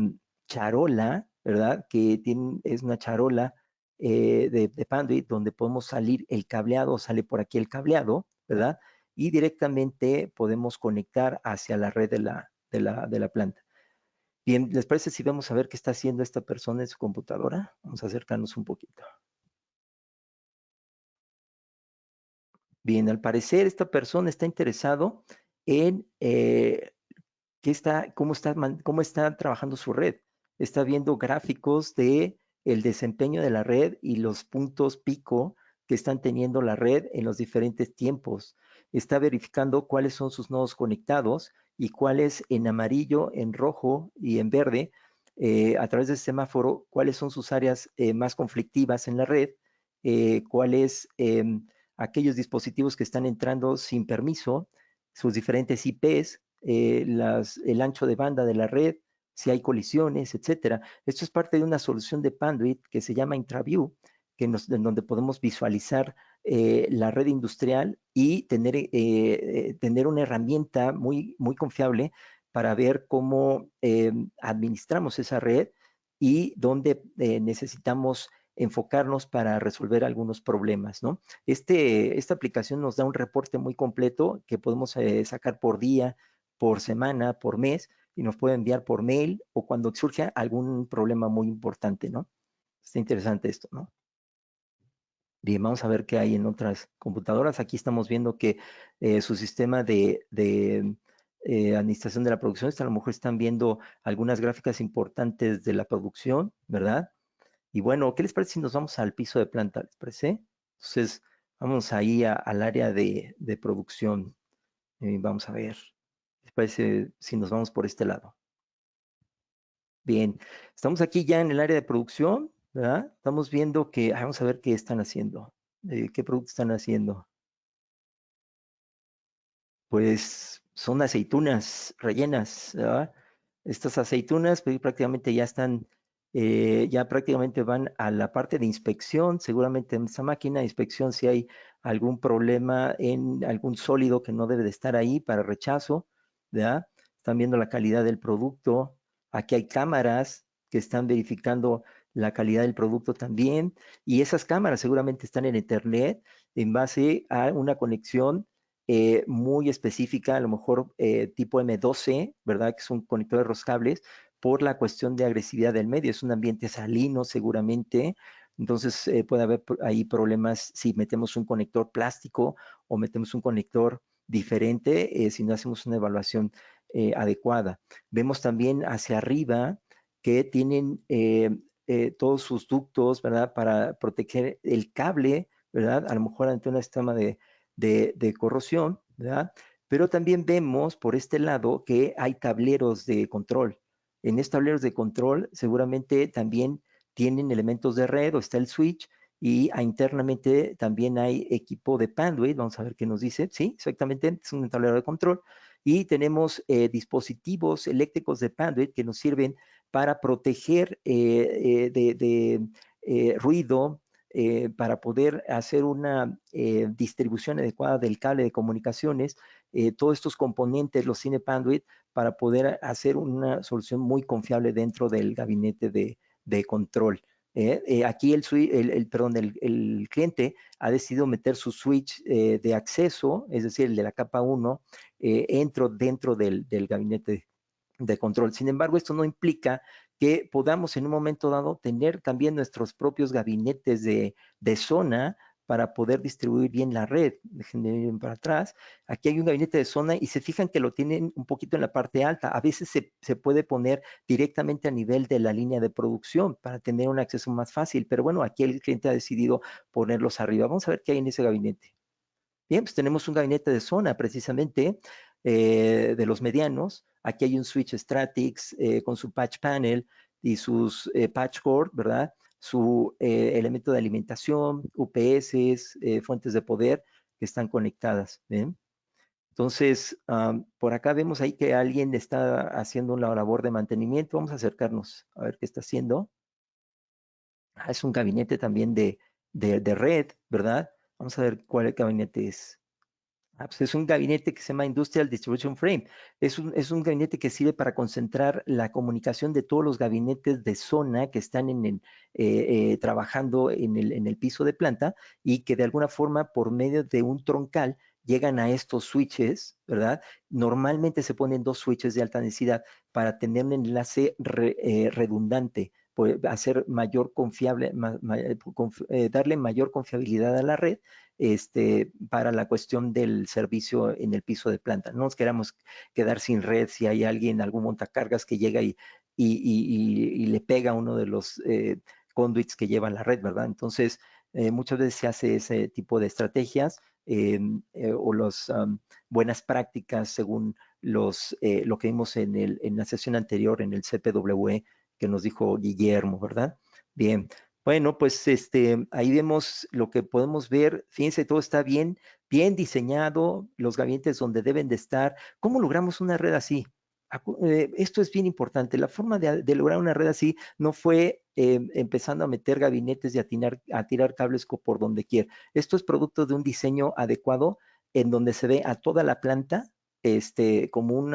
charola, ¿verdad? Que es una charola de Panduit, donde podemos salir el cableado, sale por aquí el cableado, ¿verdad? Y directamente podemos conectar hacia la red de la planta. Bien, ¿les parece si vamos a ver qué está haciendo esta persona en su computadora? Vamos a acercarnos un poquito. Bien, al parecer esta persona está interesado en cómo está trabajando su red. Está viendo gráficos de el desempeño de la red y los puntos pico que están teniendo la red en los diferentes tiempos. Está verificando cuáles son sus nodos conectados y cuáles en amarillo, en rojo y en verde, a través del semáforo, cuáles son sus áreas más conflictivas en la red, cuáles aquellos dispositivos que están entrando sin permiso, sus diferentes IPs, el ancho de banda de la red, si hay colisiones, etcétera. Esto es parte de una solución de Panduit que se llama IntraView, en donde podemos visualizar la red industrial y tener una herramienta muy, muy confiable para ver cómo administramos esa red y dónde necesitamos enfocarnos para resolver algunos problemas, ¿no? Esta aplicación nos da un reporte muy completo que podemos sacar por día, por semana, por mes, y nos puede enviar por mail o cuando surja algún problema muy importante, ¿no? Está interesante esto, ¿no? Bien, vamos a ver qué hay en otras computadoras. Aquí estamos viendo que su sistema de administración de la producción, a lo mejor están viendo algunas gráficas importantes de la producción, ¿verdad? Y bueno, ¿qué les parece si nos vamos al piso de planta? ¿Les parece? Entonces, vamos ahí al área de producción. Vamos a ver. ¿Les parece si nos vamos por este lado? Bien, estamos aquí ya en el área de producción, ¿verdad? Estamos viendo que, vamos a ver qué están haciendo. ¿Qué productos están haciendo? Pues son aceitunas rellenas, ¿verdad? Estas aceitunas pues, prácticamente ya están, ya prácticamente van a la parte de inspección, seguramente en esta máquina de inspección si hay algún problema en algún sólido que no debe de estar ahí para rechazo, ¿verdad? Están viendo la calidad del producto. Aquí hay cámaras que están verificando la calidad del producto también, y esas cámaras seguramente están en internet en base a una conexión muy específica, a lo mejor tipo M12, ¿verdad? Que es un conector de roscables, por la cuestión de agresividad del medio. Es un ambiente salino seguramente, entonces puede haber ahí problemas si metemos un conector plástico o metemos un conector diferente si no hacemos una evaluación adecuada. Vemos también hacia arriba que tienen todos sus ductos, ¿verdad? Para proteger el cable, ¿verdad? A lo mejor ante una sistema de corrosión, ¿verdad? Pero también vemos por este lado que hay tableros de control. En estos tableros de control seguramente también tienen elementos de red o está el switch y internamente también hay equipo de Panduit. Vamos a ver qué nos dice. Sí, exactamente, es un tablero de control. Y tenemos dispositivos eléctricos de Panduit que nos sirven para proteger de ruido, para poder hacer una distribución adecuada del cable de comunicaciones, todos estos componentes los tiene Panduit para poder hacer una solución muy confiable dentro del gabinete de control. Aquí el cliente ha decidido meter su switch de acceso, es decir, el de la capa 1, dentro del gabinete de control. Sin embargo, esto no implica que podamos en un momento dado tener también nuestros propios gabinetes de zona para poder distribuir bien la red. Déjenme ir para atrás. Aquí hay un gabinete de zona y se fijan que lo tienen un poquito en la parte alta. A veces se puede poner directamente a nivel de la línea de producción para tener un acceso más fácil, pero bueno, aquí el cliente ha decidido ponerlos arriba. Vamos a ver qué hay en ese gabinete. Bien, pues tenemos un gabinete de zona precisamente de los medianos. Aquí hay un switch Stratix con su patch panel y sus patch cord, ¿verdad? Su elemento de alimentación, UPS, fuentes de poder que están conectadas. ¿Bien? Entonces, por acá vemos ahí que alguien está haciendo una labor de mantenimiento. Vamos a acercarnos a ver qué está haciendo. Es un gabinete también de red, ¿verdad? Vamos a ver cuál gabinete es. Pues es un gabinete que se llama Industrial Distribution Frame. Es un gabinete que sirve para concentrar la comunicación de todos los gabinetes de zona que están trabajando en el piso de planta y que de alguna forma por medio de un troncal llegan a estos switches, ¿verdad? Normalmente se ponen 2 switches de alta densidad para tener un enlace redundante, hacer mayor confiable, darle mayor confiabilidad a la red para la cuestión del servicio en el piso de planta. No nos queramos quedar sin red si hay alguien, algún montacargas que llega y le pega a uno de los conduits que llevan la red, ¿verdad? Entonces, muchas veces se hace ese tipo de estrategias o las buenas prácticas según lo que vimos en la sesión anterior en el CPWE que nos dijo Guillermo, ¿verdad? Bien, bueno, pues ahí vemos lo que podemos ver. Fíjense, todo está bien diseñado, los gabinetes donde deben de estar. ¿Cómo logramos una red así? Esto es bien importante. La forma de lograr una red así no fue empezando a meter gabinetes y a tirar cables por donde quiera. Esto es producto de un diseño adecuado en donde se ve a toda la planta como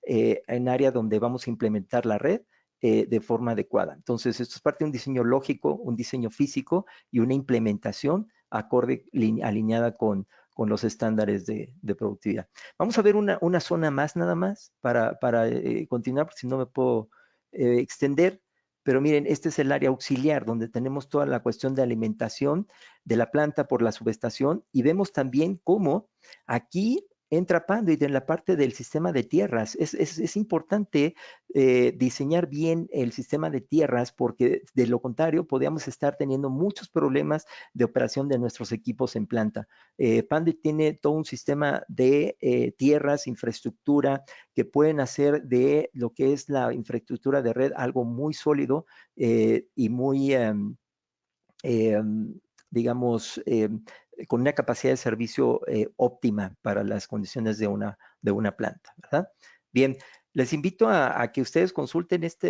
en área donde vamos a implementar la red de forma adecuada. Entonces, esto es parte de un diseño lógico, un diseño físico y una implementación acorde, alineada con los estándares de productividad. Vamos a ver una zona más nada más para continuar, porque si no me puedo extender. Pero miren, este es el área auxiliar, donde tenemos toda la cuestión de alimentación de la planta por la subestación y vemos también cómo aquí entra Panduit en la parte del sistema de tierras. Es importante diseñar bien el sistema de tierras porque de lo contrario podríamos estar teniendo muchos problemas de operación de nuestros equipos en planta. Panduit tiene todo un sistema de tierras, infraestructura que pueden hacer de lo que es la infraestructura de red algo muy sólido y muy digamos, con una capacidad de servicio óptima para las condiciones de una planta, ¿verdad? Bien, les invito a que ustedes consulten esta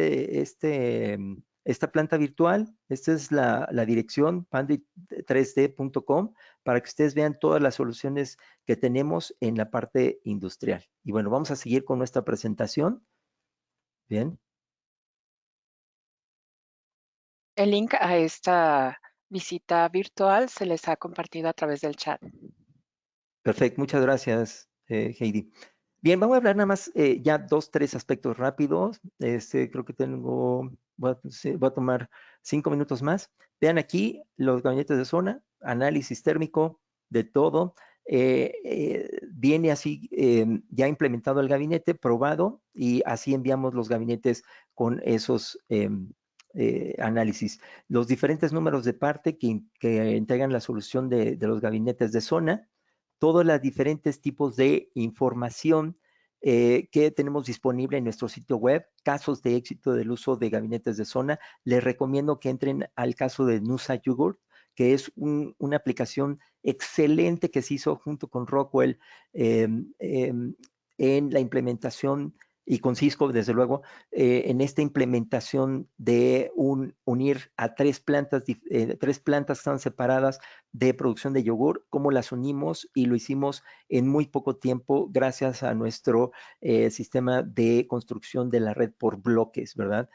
planta virtual. Esta es la dirección panduit3d.com para que ustedes vean todas las soluciones que tenemos en la parte industrial. Y bueno, vamos a seguir con nuestra presentación. Bien. El link a esta visita virtual se les ha compartido a través del chat. Perfecto, muchas gracias, Heidi. Bien, vamos a hablar nada más ya 2, 3 aspectos rápidos. Creo que voy a tomar 5 minutos más. Vean aquí los gabinetes de zona, análisis térmico de todo. Viene así ya implementado el gabinete, probado, y así enviamos los gabinetes con esos análisis. Los diferentes números de parte que entregan la solución de los gabinetes de zona, todos los diferentes tipos de información que tenemos disponible en nuestro sitio web, casos de éxito del uso de gabinetes de zona. Les recomiendo que entren al caso de Nusa Yogurt, que es una aplicación excelente que se hizo junto con Rockwell en la implementación y con Cisco, desde luego, en esta implementación de unir a 3 plantas que están separadas de producción de yogur, cómo las unimos y lo hicimos en muy poco tiempo gracias a nuestro sistema de construcción de la red por bloques, ¿verdad?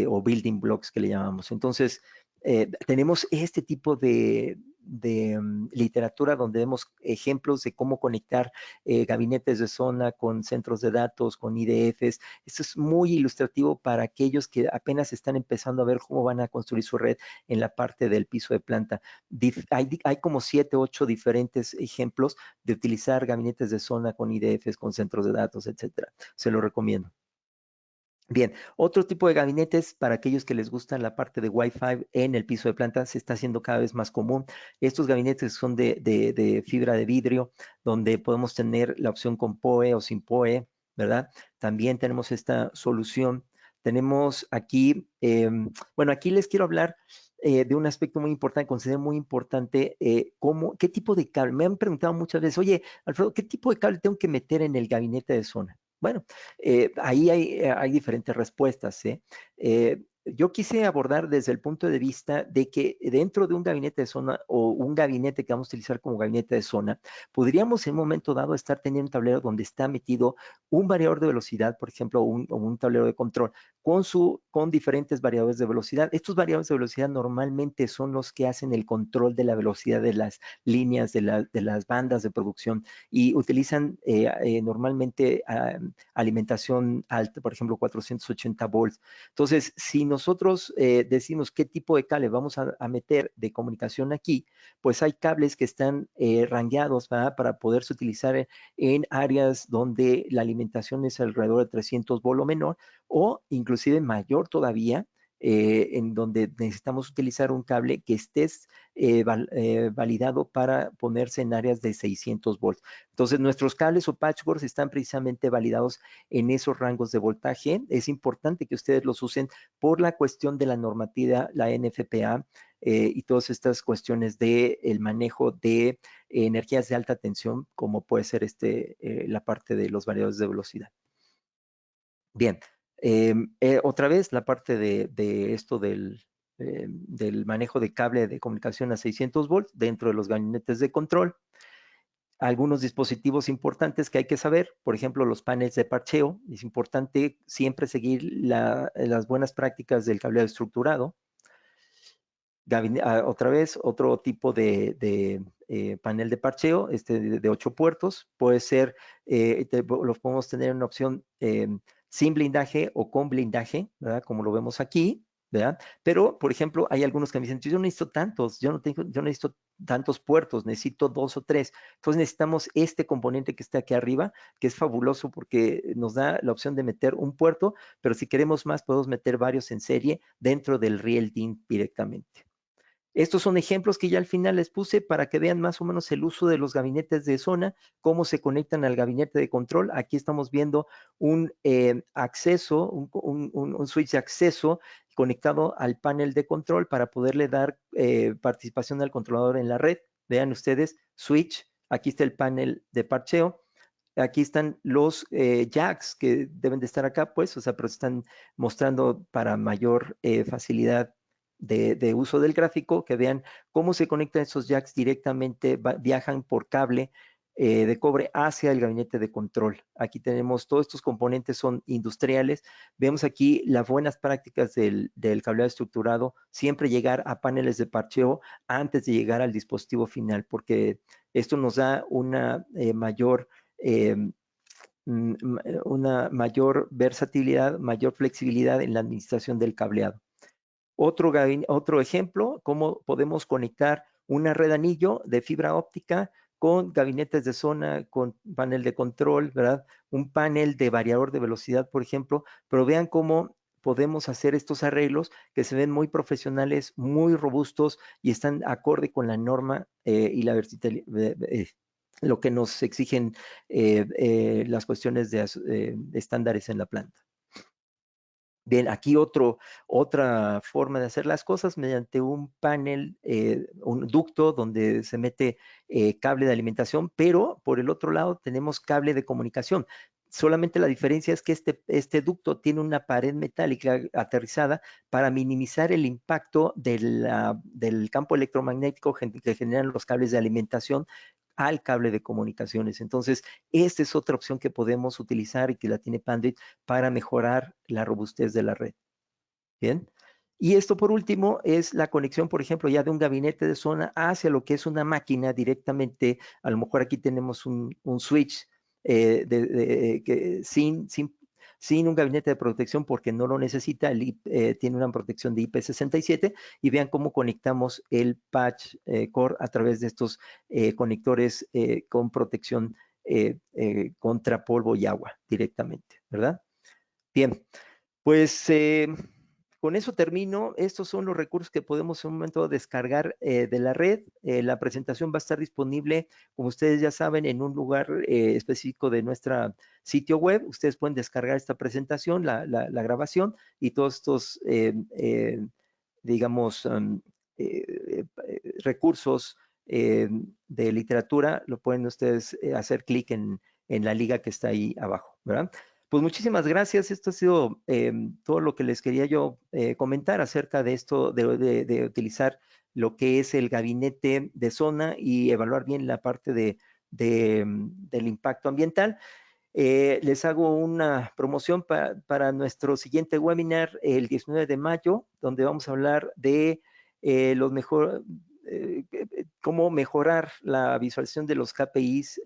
O building blocks que le llamamos. Entonces, tenemos este tipo de literatura donde vemos ejemplos de cómo conectar gabinetes de zona con centros de datos, con IDFs. Esto es muy ilustrativo para aquellos que apenas están empezando a ver cómo van a construir su red en la parte del piso de planta. Hay como 7, 8 diferentes ejemplos de utilizar gabinetes de zona con IDFs, con centros de datos, etcétera. Se lo recomiendo. Bien, otro tipo de gabinetes para aquellos que les gusta la parte de Wi-Fi en el piso de planta se está haciendo cada vez más común. Estos gabinetes son de fibra de vidrio, donde podemos tener la opción con PoE o sin PoE, ¿verdad? También tenemos esta solución. Tenemos aquí, bueno, aquí les quiero hablar de un aspecto muy importante, considero muy importante, qué tipo de cable. Me han preguntado muchas veces, oye, Alfredo, ¿qué tipo de cable tengo que meter en el gabinete de zona? Bueno, ahí hay diferentes respuestas. yo quise abordar desde el punto de vista de que dentro de un gabinete de zona o un gabinete que vamos a utilizar como gabinete de zona, podríamos en un momento dado estar teniendo un tablero donde está metido un variador de velocidad, por ejemplo, un tablero de control con diferentes variadores de velocidad. Estos variadores de velocidad normalmente son los que hacen el control de la velocidad de las líneas, de las bandas de producción y utilizan normalmente alimentación alta, por ejemplo, 480 volts. Entonces, si nosotros decimos qué tipo de cable vamos a meter de comunicación aquí, pues hay cables que están rangueados para poderse utilizar en áreas donde la alimentación es alrededor de 300 volt o menor, o inclusive mayor todavía, en donde necesitamos utilizar un cable que esté validado para ponerse en áreas de 600 volts. Entonces, nuestros cables o patchworks están precisamente validados en esos rangos de voltaje. Es importante que ustedes los usen por la cuestión de la normativa, la NFPA, y todas estas cuestiones de el manejo de energías de alta tensión, como puede ser la parte de los variadores de velocidad. Bien, otra vez la parte de esto del manejo de cable de comunicación a 600 volts dentro de los gabinetes de control. Algunos dispositivos importantes que hay que saber, por ejemplo, los paneles de parcheo. Es importante siempre seguir las buenas prácticas del cableado estructurado. Otra vez, otro tipo de panel de parcheo, de 8 puertos. Puede ser, los podemos tener en una opción sin blindaje o con blindaje, ¿verdad? Como lo vemos aquí, ¿verdad? Pero, por ejemplo, hay algunos que me dicen, yo no necesito tantos, yo no necesito tantos puertos, necesito 2 o 3. Entonces necesitamos este componente que está aquí arriba, que es fabuloso porque nos da la opción de meter un puerto, pero si queremos más, podemos meter varios en serie dentro del riel DIN directamente. Estos son ejemplos que ya al final les puse para que vean más o menos el uso de los gabinetes de zona, cómo se conectan al gabinete de control. Aquí estamos viendo un acceso, un switch de acceso conectado al panel de control para poderle dar participación al controlador en la red. Vean ustedes, switch, aquí está el panel de parcheo. Aquí están los jacks que deben de estar acá, pues, o sea, pero están mostrando para mayor facilidad de uso del gráfico, que vean cómo se conectan esos jacks directamente, viajan por cable de cobre hacia el gabinete de control. Aquí tenemos todos estos componentes, son industriales. Vemos aquí las buenas prácticas del cableado estructurado, siempre llegar a paneles de parcheo antes de llegar al dispositivo final, porque esto nos da una una mayor versatilidad, mayor flexibilidad en la administración del cableado. Otro ejemplo, cómo podemos conectar una red anillo de fibra óptica con gabinetes de zona, con panel de control, ¿verdad? Un panel de variador de velocidad, por ejemplo, pero vean cómo podemos hacer estos arreglos que se ven muy profesionales, muy robustos y están acorde con la norma y la versatilidad, lo que nos exigen las cuestiones de estándares en la planta. Bien, aquí otra forma de hacer las cosas mediante un panel, un ducto donde se mete cable de alimentación, pero por el otro lado tenemos cable de comunicación. Solamente la diferencia es que este ducto tiene una pared metálica aterrizada para minimizar el impacto del campo electromagnético que generan los cables de alimentación al cable de comunicaciones. Entonces, esta es otra opción que podemos utilizar y que la tiene Panduit para mejorar la robustez de la red. Bien. Y esto por último es la conexión, por ejemplo, ya de un gabinete de zona hacia lo que es una máquina directamente. A lo mejor aquí tenemos un switch que sin un gabinete de protección porque no lo necesita, tiene una protección de IP67 y vean cómo conectamos el patch core a través de estos conectores con protección contra polvo y agua directamente, ¿verdad? Bien, pues con eso termino. Estos son los recursos que podemos en un momento descargar de la red. La presentación va a estar disponible, como ustedes ya saben, en un lugar específico de nuestro sitio web. Ustedes pueden descargar esta presentación, la grabación y todos estos, digamos, recursos de literatura. Lo pueden ustedes hacer clic en la liga que está ahí abajo, ¿verdad? Pues muchísimas gracias. Esto ha sido todo lo que les quería yo comentar acerca de esto, de utilizar lo que es el gabinete de zona y evaluar bien la parte del impacto ambiental. Les hago una promoción para nuestro siguiente webinar el 19 de mayo, donde vamos a hablar de cómo mejorar la visualización de los KPIs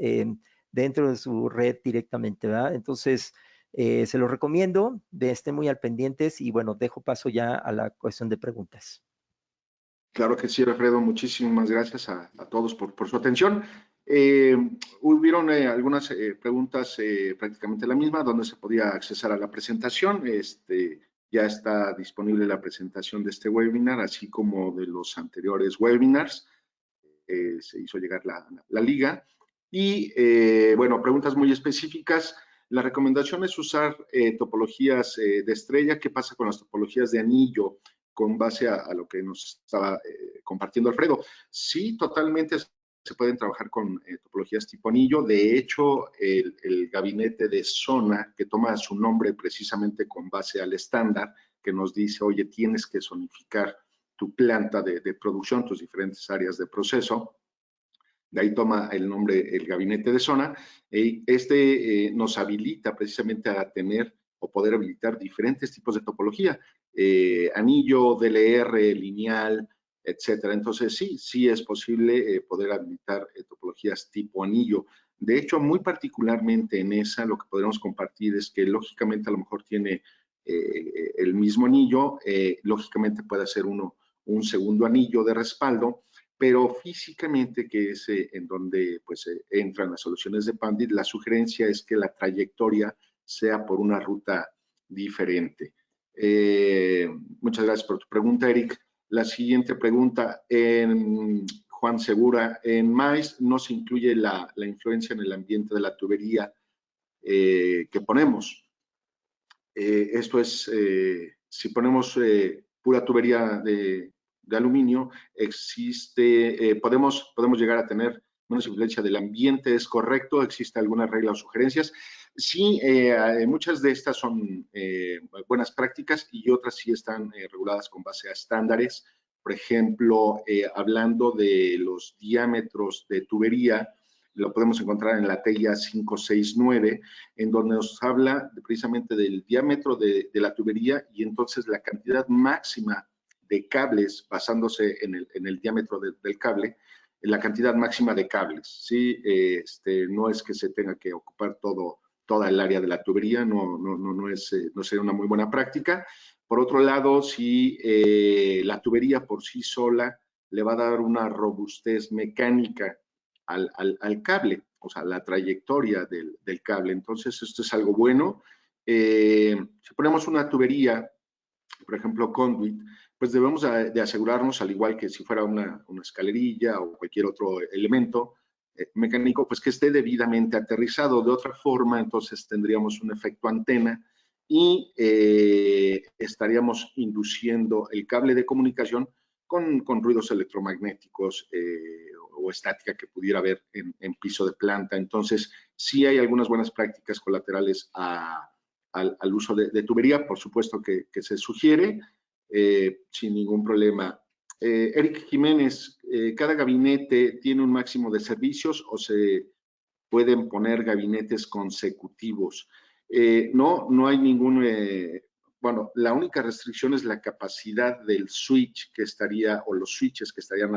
dentro de su red directamente, ¿verdad? Entonces, se los recomiendo, estén muy al pendientes y bueno, dejo paso ya a la cuestión de preguntas. Claro que sí, Alfredo, muchísimas gracias a todos por su atención. Hubieron algunas preguntas prácticamente la misma, donde se podía accesar a la presentación. Ya está disponible la presentación de este webinar, así como de los anteriores webinars. Se hizo llegar la liga. Y bueno, preguntas muy específicas. La recomendación es usar topologías de estrella. ¿Qué pasa con las topologías de anillo? Con base a lo que nos estaba compartiendo Alfredo. Sí, totalmente se pueden trabajar con topologías tipo anillo. De hecho, el gabinete de zona, que toma su nombre precisamente con base al estándar, que nos dice, oye, tienes que zonificar tu planta de producción, tus diferentes áreas de proceso. De ahí toma el nombre el gabinete de zona. Nos habilita precisamente a tener o poder habilitar diferentes tipos de topología, anillo, DLR, lineal, etcétera. Entonces, sí es posible poder habilitar topologías tipo anillo. De hecho, muy particularmente en esa, lo que podemos compartir es que lógicamente a lo mejor tiene el mismo anillo, lógicamente puede ser un segundo anillo de respaldo, pero físicamente, que es en donde pues, entran las soluciones de Pandit, la sugerencia es que la trayectoria sea por una ruta diferente. Muchas gracias por tu pregunta, Eric. La siguiente pregunta, Juan Segura, en MAIS no se incluye la influencia en el ambiente de la tubería que ponemos. Esto es, si ponemos pura tubería de aluminio, podemos llegar a tener menos influencia del ambiente, ¿es correcto? ¿Existe alguna regla o sugerencias? Sí, muchas de estas son buenas prácticas y otras sí están reguladas con base a estándares. Por ejemplo, hablando de los diámetros de tubería, lo podemos encontrar en la TEIA 569, en donde nos habla precisamente del diámetro de la tubería y entonces la cantidad máxima de cables, basándose en el diámetro del cable, en la cantidad máxima de cables. ¿Sí? No es que se tenga que ocupar toda el área de la tubería, no sería una muy buena práctica. Por otro lado, si la tubería por sí sola le va a dar una robustez mecánica al cable, o sea, la trayectoria del cable. Entonces, esto es algo bueno. Si ponemos una tubería, por ejemplo, conduit, pues debemos de asegurarnos, al igual que si fuera una escalerilla o cualquier otro elemento mecánico, pues que esté debidamente aterrizado. De otra forma, entonces tendríamos un efecto antena y estaríamos induciendo el cable de comunicación con ruidos electromagnéticos o estática que pudiera haber en piso de planta. Entonces, sí hay algunas buenas prácticas colaterales al uso de tubería, por supuesto que se sugiere, sin ningún problema. Eric Jiménez, ¿cada gabinete tiene un máximo de servicios o se pueden poner gabinetes consecutivos? No hay ningún... bueno, la única restricción es la capacidad del switch que estaría, o los switches que estarían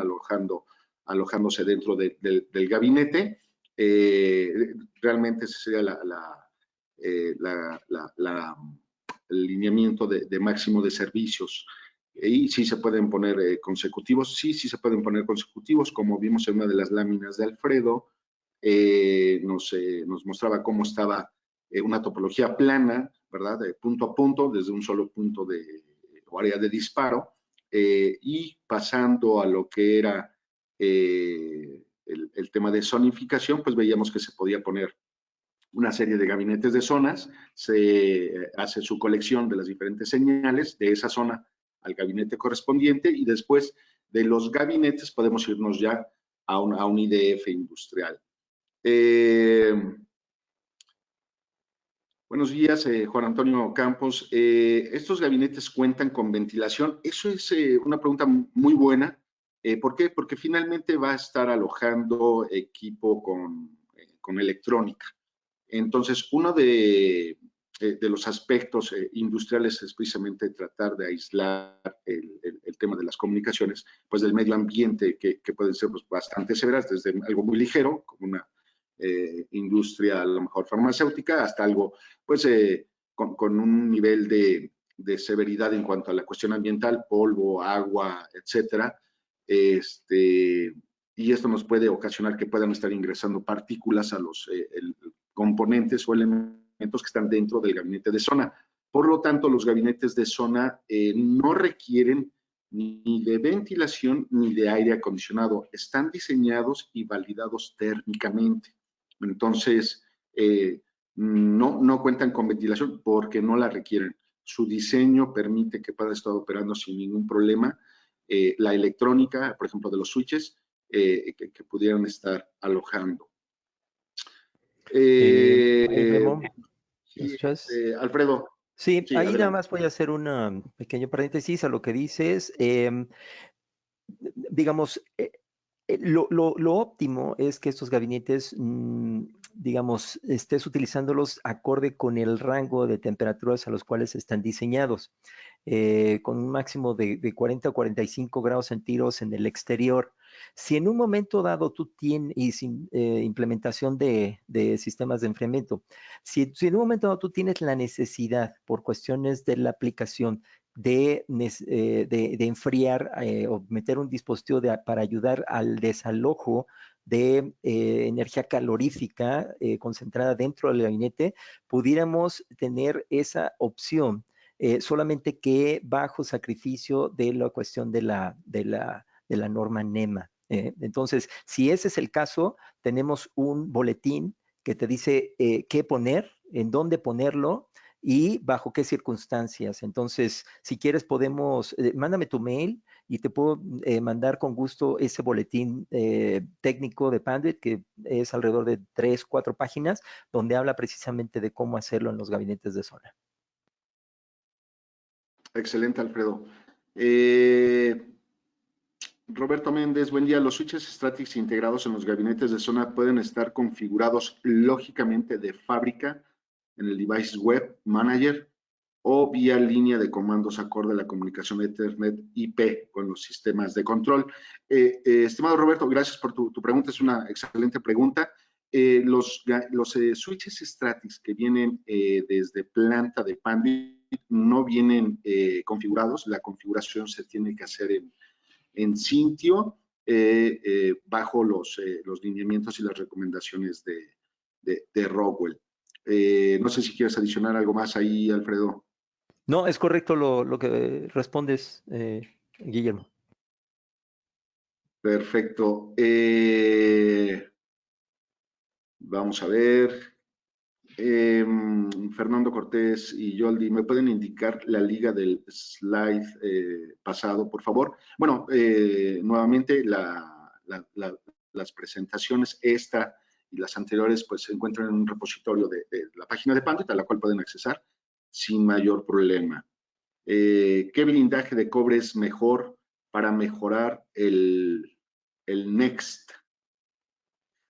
alojándose dentro del gabinete. Realmente ese sería el lineamiento de máximo de servicios. Y sí se pueden poner consecutivos, sí se pueden poner consecutivos, como vimos en una de las láminas de Alfredo, nos mostraba cómo estaba una topología plana, ¿verdad? De punto a punto, desde un solo punto o área de disparo, y pasando a lo que era el tema de zonificación, pues veíamos que se podía poner una serie de gabinetes de zonas, se hace su colección de las diferentes señales de esa zona al gabinete correspondiente y después de los gabinetes podemos irnos ya a un IDF industrial. Buenos días, Juan Antonio Campos. ¿Estos gabinetes cuentan con ventilación? Eso es una pregunta muy buena. ¿Por qué? Porque finalmente va a estar alojando equipo con electrónica. Entonces, uno de los aspectos industriales es precisamente tratar de aislar el tema de las comunicaciones, pues del medio ambiente, que pueden ser pues, bastante severas, desde algo muy ligero, como una industria a lo mejor farmacéutica, hasta algo pues con un nivel de severidad en cuanto a la cuestión ambiental, polvo, agua, etcétera. Y esto nos puede ocasionar que puedan estar ingresando partículas a los componentes o elementos que están dentro del gabinete de zona. Por lo tanto, los gabinetes de zona no requieren ni de ventilación ni de aire acondicionado. Están diseñados y validados térmicamente. Entonces, no cuentan con ventilación porque no la requieren. Su diseño permite que pueda estar operando sin ningún problema. La electrónica, por ejemplo, de los switches, que pudieran estar alojando. Guillermo, ¿me escuchas? Alfredo. Sí, Sí, ahí nada adelante. más voy a hacer un pequeño paréntesis a lo que dices. Digamos, lo óptimo es que estos gabinetes, digamos, estés utilizándolos acorde con el rango de temperaturas a los cuales están diseñados, con un máximo de 40 o 45 grados centígrados en el exterior. Si en un momento dado tú tienes, y sin implementación de sistemas de enfriamiento, si en un momento dado tú tienes la necesidad por cuestiones de la aplicación de enfriar o meter un dispositivo para ayudar al desalojo de energía calorífica concentrada dentro del gabinete, pudiéramos tener esa opción, solamente que bajo sacrificio de la cuestión de la norma NEMA. Entonces, si ese es el caso, tenemos un boletín que te dice qué poner, en dónde ponerlo, y bajo qué circunstancias. Entonces, si quieres, podemos, mándame tu mail y te puedo mandar con gusto ese boletín técnico de Panduit, que es alrededor de 3, 4 páginas, donde habla precisamente de cómo hacerlo en los gabinetes de zona. Excelente, Alfredo. Roberto Méndez, buen día. Los switches Stratix integrados en los gabinetes de zona pueden estar configurados lógicamente de fábrica en el Device Web Manager o vía línea de comandos acorde a la comunicación Ethernet IP con los sistemas de control. Estimado Roberto, gracias por tu pregunta, es una excelente pregunta. Los switches Stratix que vienen desde planta de Panduit no vienen configurados, la configuración se tiene que hacer en sitio bajo los lineamientos y las recomendaciones de Rockwell. No sé si quieres adicionar algo más ahí, Alfredo. No, es correcto lo que respondes, Guillermo. Perfecto. Vamos a ver. Fernando Cortés y Yoldi, ¿me pueden indicar la liga del slide pasado, por favor? Bueno, nuevamente las presentaciones, esta y las anteriores, pues se encuentran en un repositorio de la página de Panduit, a la cual pueden accesar sin mayor problema. ¿Qué blindaje de cobre es mejor para mejorar el Next?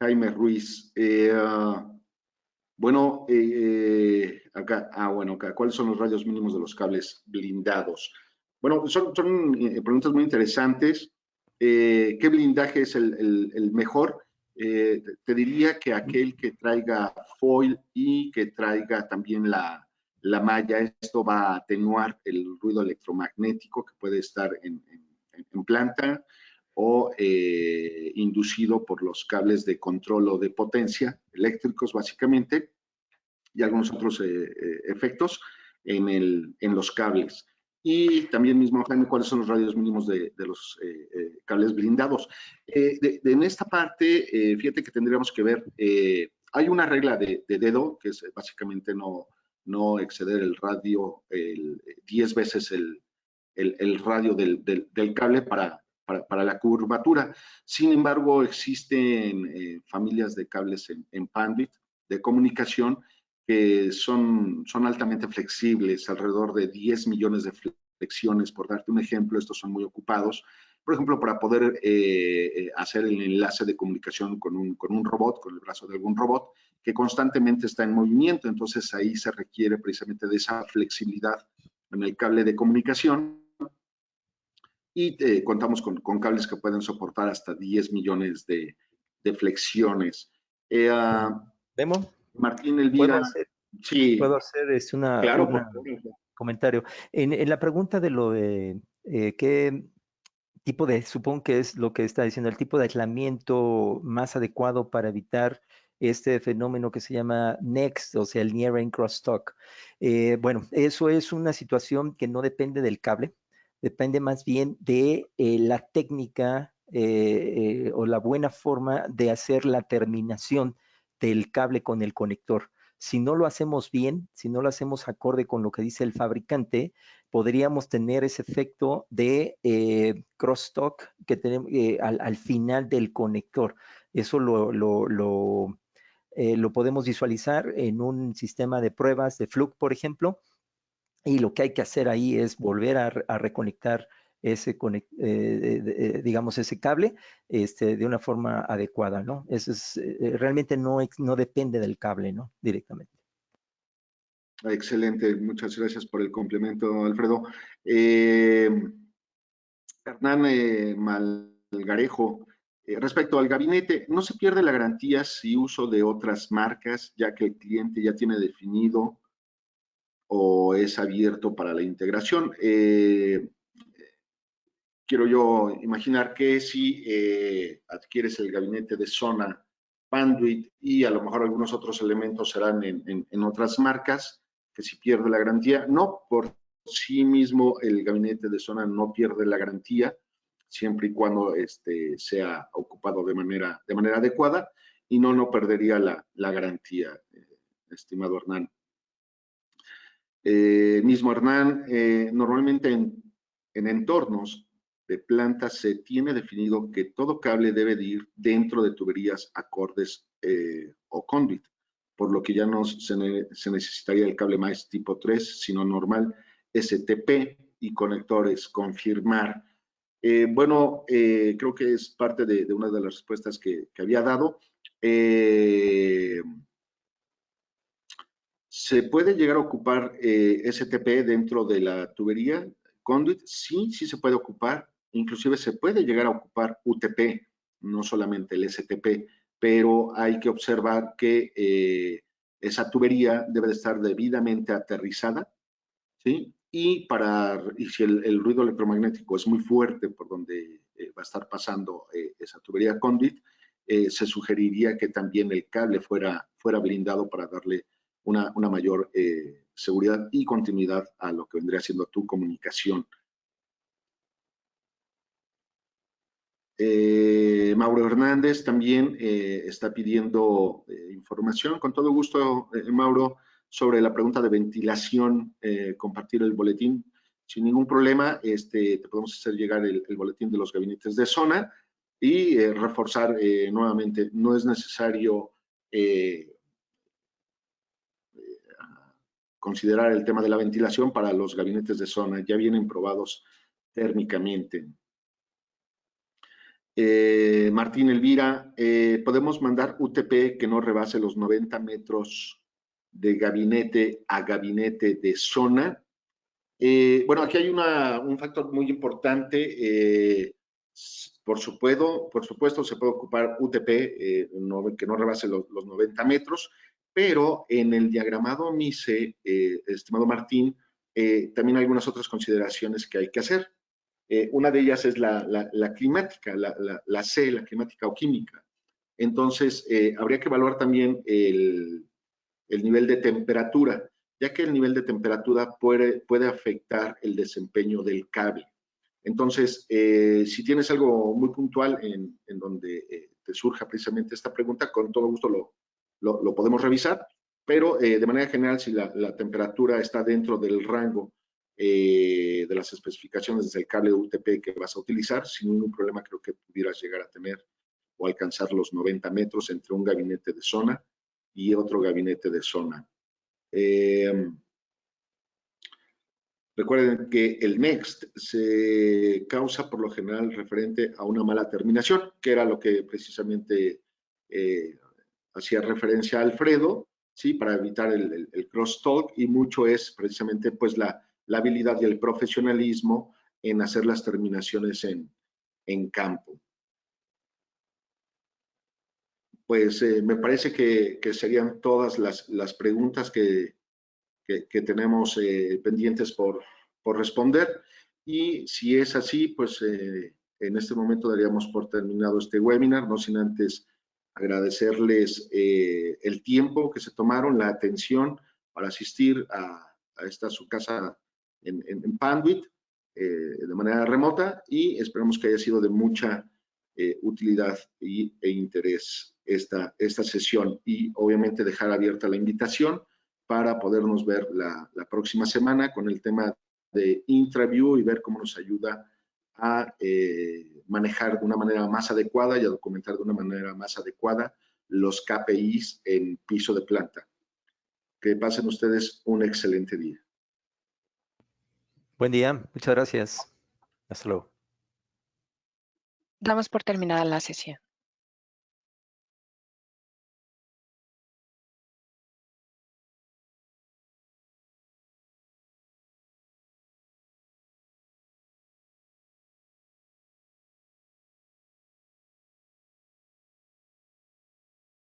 Jaime Ruiz. Bueno, acá, bueno, acá, ¿cuáles son los radios mínimos de los cables blindados? Bueno, son preguntas muy interesantes. ¿Qué blindaje es el mejor? Te diría que aquel que traiga foil y que traiga también la malla, esto va a atenuar el ruido electromagnético que puede estar en planta o inducido por los cables de control o de potencia eléctricos básicamente y algunos otros efectos en los cables. Y también mismo, Jaime, ¿cuáles son los radios mínimos de los cables blindados? En esta parte, fíjate que tendríamos que ver, hay una regla de dedo, que es básicamente no exceder el radio 10 veces el radio del cable para la curvatura. Sin embargo, existen familias de cables en Panduit de comunicación que son altamente flexibles, alrededor de 10 millones de flexiones, por darte un ejemplo. Estos son muy ocupados, por ejemplo, para poder hacer el enlace de comunicación con un robot, con el brazo de algún robot, que constantemente está en movimiento. Entonces ahí se requiere precisamente de esa flexibilidad en el cable de comunicación, y contamos con cables que pueden soportar hasta 10 millones de flexiones. ¿Memo? Martín, Elvira, sí, ¿Puedo hacer claro, por un favor. comentario? En la pregunta de lo de qué tipo de, supongo que es lo que está diciendo, el tipo de aislamiento más adecuado para evitar este fenómeno que se llama NEXT, o sea, el Near Range Crosstalk. Bueno, eso es una situación que no depende del cable, depende más bien de la técnica o la buena forma de hacer la terminación del cable con el conector. Si no lo hacemos bien, si no lo hacemos acorde con lo que dice el fabricante, podríamos tener ese efecto de crosstalk que tenemos al final del conector. Eso lo podemos visualizar en un sistema de pruebas de Fluke, por ejemplo, y lo que hay que hacer ahí es volver a reconectar ese, digamos, ese cable de una forma adecuada, ¿no? Eso es, realmente no depende del cable, ¿no? Directamente. Excelente, muchas gracias por el complemento, Alfredo. Hernán Malgarejo, respecto al gabinete, ¿no se pierde la garantía si uso de otras marcas, ya que el cliente ya tiene definido o es abierto para la integración? Quiero yo imaginar que si adquieres el gabinete de zona Panduit y a lo mejor algunos otros elementos serán en otras marcas, que si pierde la garantía, no, por sí mismo el gabinete de zona no pierde la garantía, siempre y cuando sea ocupado de manera adecuada, y no perdería la garantía, estimado Hernán. Mismo Hernán, normalmente en entornos de plantas se tiene definido que todo cable debe de ir dentro de tuberías acordes o conduit, por lo que ya no se necesitaría el cable más tipo 3, sino normal STP y conectores confirmar. Bueno, creo que es parte de una de las respuestas que había dado. ¿Se puede llegar a ocupar STP dentro de la tubería conduit? Sí, sí se puede ocupar. Inclusive se puede llegar a ocupar UTP, no solamente el STP, pero hay que observar que esa tubería debe de estar debidamente aterrizada, ¿sí? Y si el ruido electromagnético es muy fuerte por donde va a estar pasando esa tubería conduit, se sugeriría que también el cable fuera blindado para darle una mayor seguridad y continuidad a lo que vendría siendo tu comunicación. Mauro Hernández también está pidiendo información. Con todo gusto, Mauro, sobre la pregunta de ventilación, compartir el boletín sin ningún problema. Te podemos hacer llegar el boletín de los gabinetes de zona y reforzar nuevamente. No es necesario considerar el tema de la ventilación para los gabinetes de zona. Ya vienen probados térmicamente. Martín Elvira, podemos mandar UTP que no rebase los 90 metros de gabinete a gabinete de zona. Bueno, aquí hay un factor muy importante. Por supuesto, se puede ocupar UTP que no rebase los 90 metros, pero en el diagramado MICE, estimado Martín, también hay algunas otras consideraciones que hay que hacer. Una de ellas es la climática, la C, la climática o química. Entonces, habría que evaluar también el nivel de temperatura, ya que el nivel de temperatura puede afectar el desempeño del cable. Entonces, si tienes algo muy puntual en donde te surja precisamente esta pregunta, con todo gusto lo podemos revisar, pero de manera general, si la temperatura está dentro del rango de las especificaciones del cable UTP que vas a utilizar, sin ningún problema creo que pudieras llegar a tener o alcanzar los 90 metros entre un gabinete de zona y otro gabinete de zona. Recuerden que el NEXT se causa por lo general referente a una mala terminación, que era lo que precisamente hacía referencia a Alfredo, ¿sí? Para evitar el crosstalk, y mucho es precisamente pues la habilidad y el profesionalismo en hacer las terminaciones en campo. Pues me parece que serían todas las preguntas que tenemos pendientes por responder, y si es así, pues en este momento daríamos por terminado este webinar, no sin antes agradecerles el tiempo que se tomaron, la atención para asistir a esta su casa en Panduit de manera remota, y esperamos que haya sido de mucha utilidad e interés esta sesión, y obviamente dejar abierta la invitación para podernos ver la próxima semana con el tema de IntraView y ver cómo nos ayuda a manejar de una manera más adecuada y a documentar de una manera más adecuada los KPIs en piso de planta. Que pasen ustedes un excelente día. Buen día, muchas gracias. Hasta luego. Damos por terminada la sesión.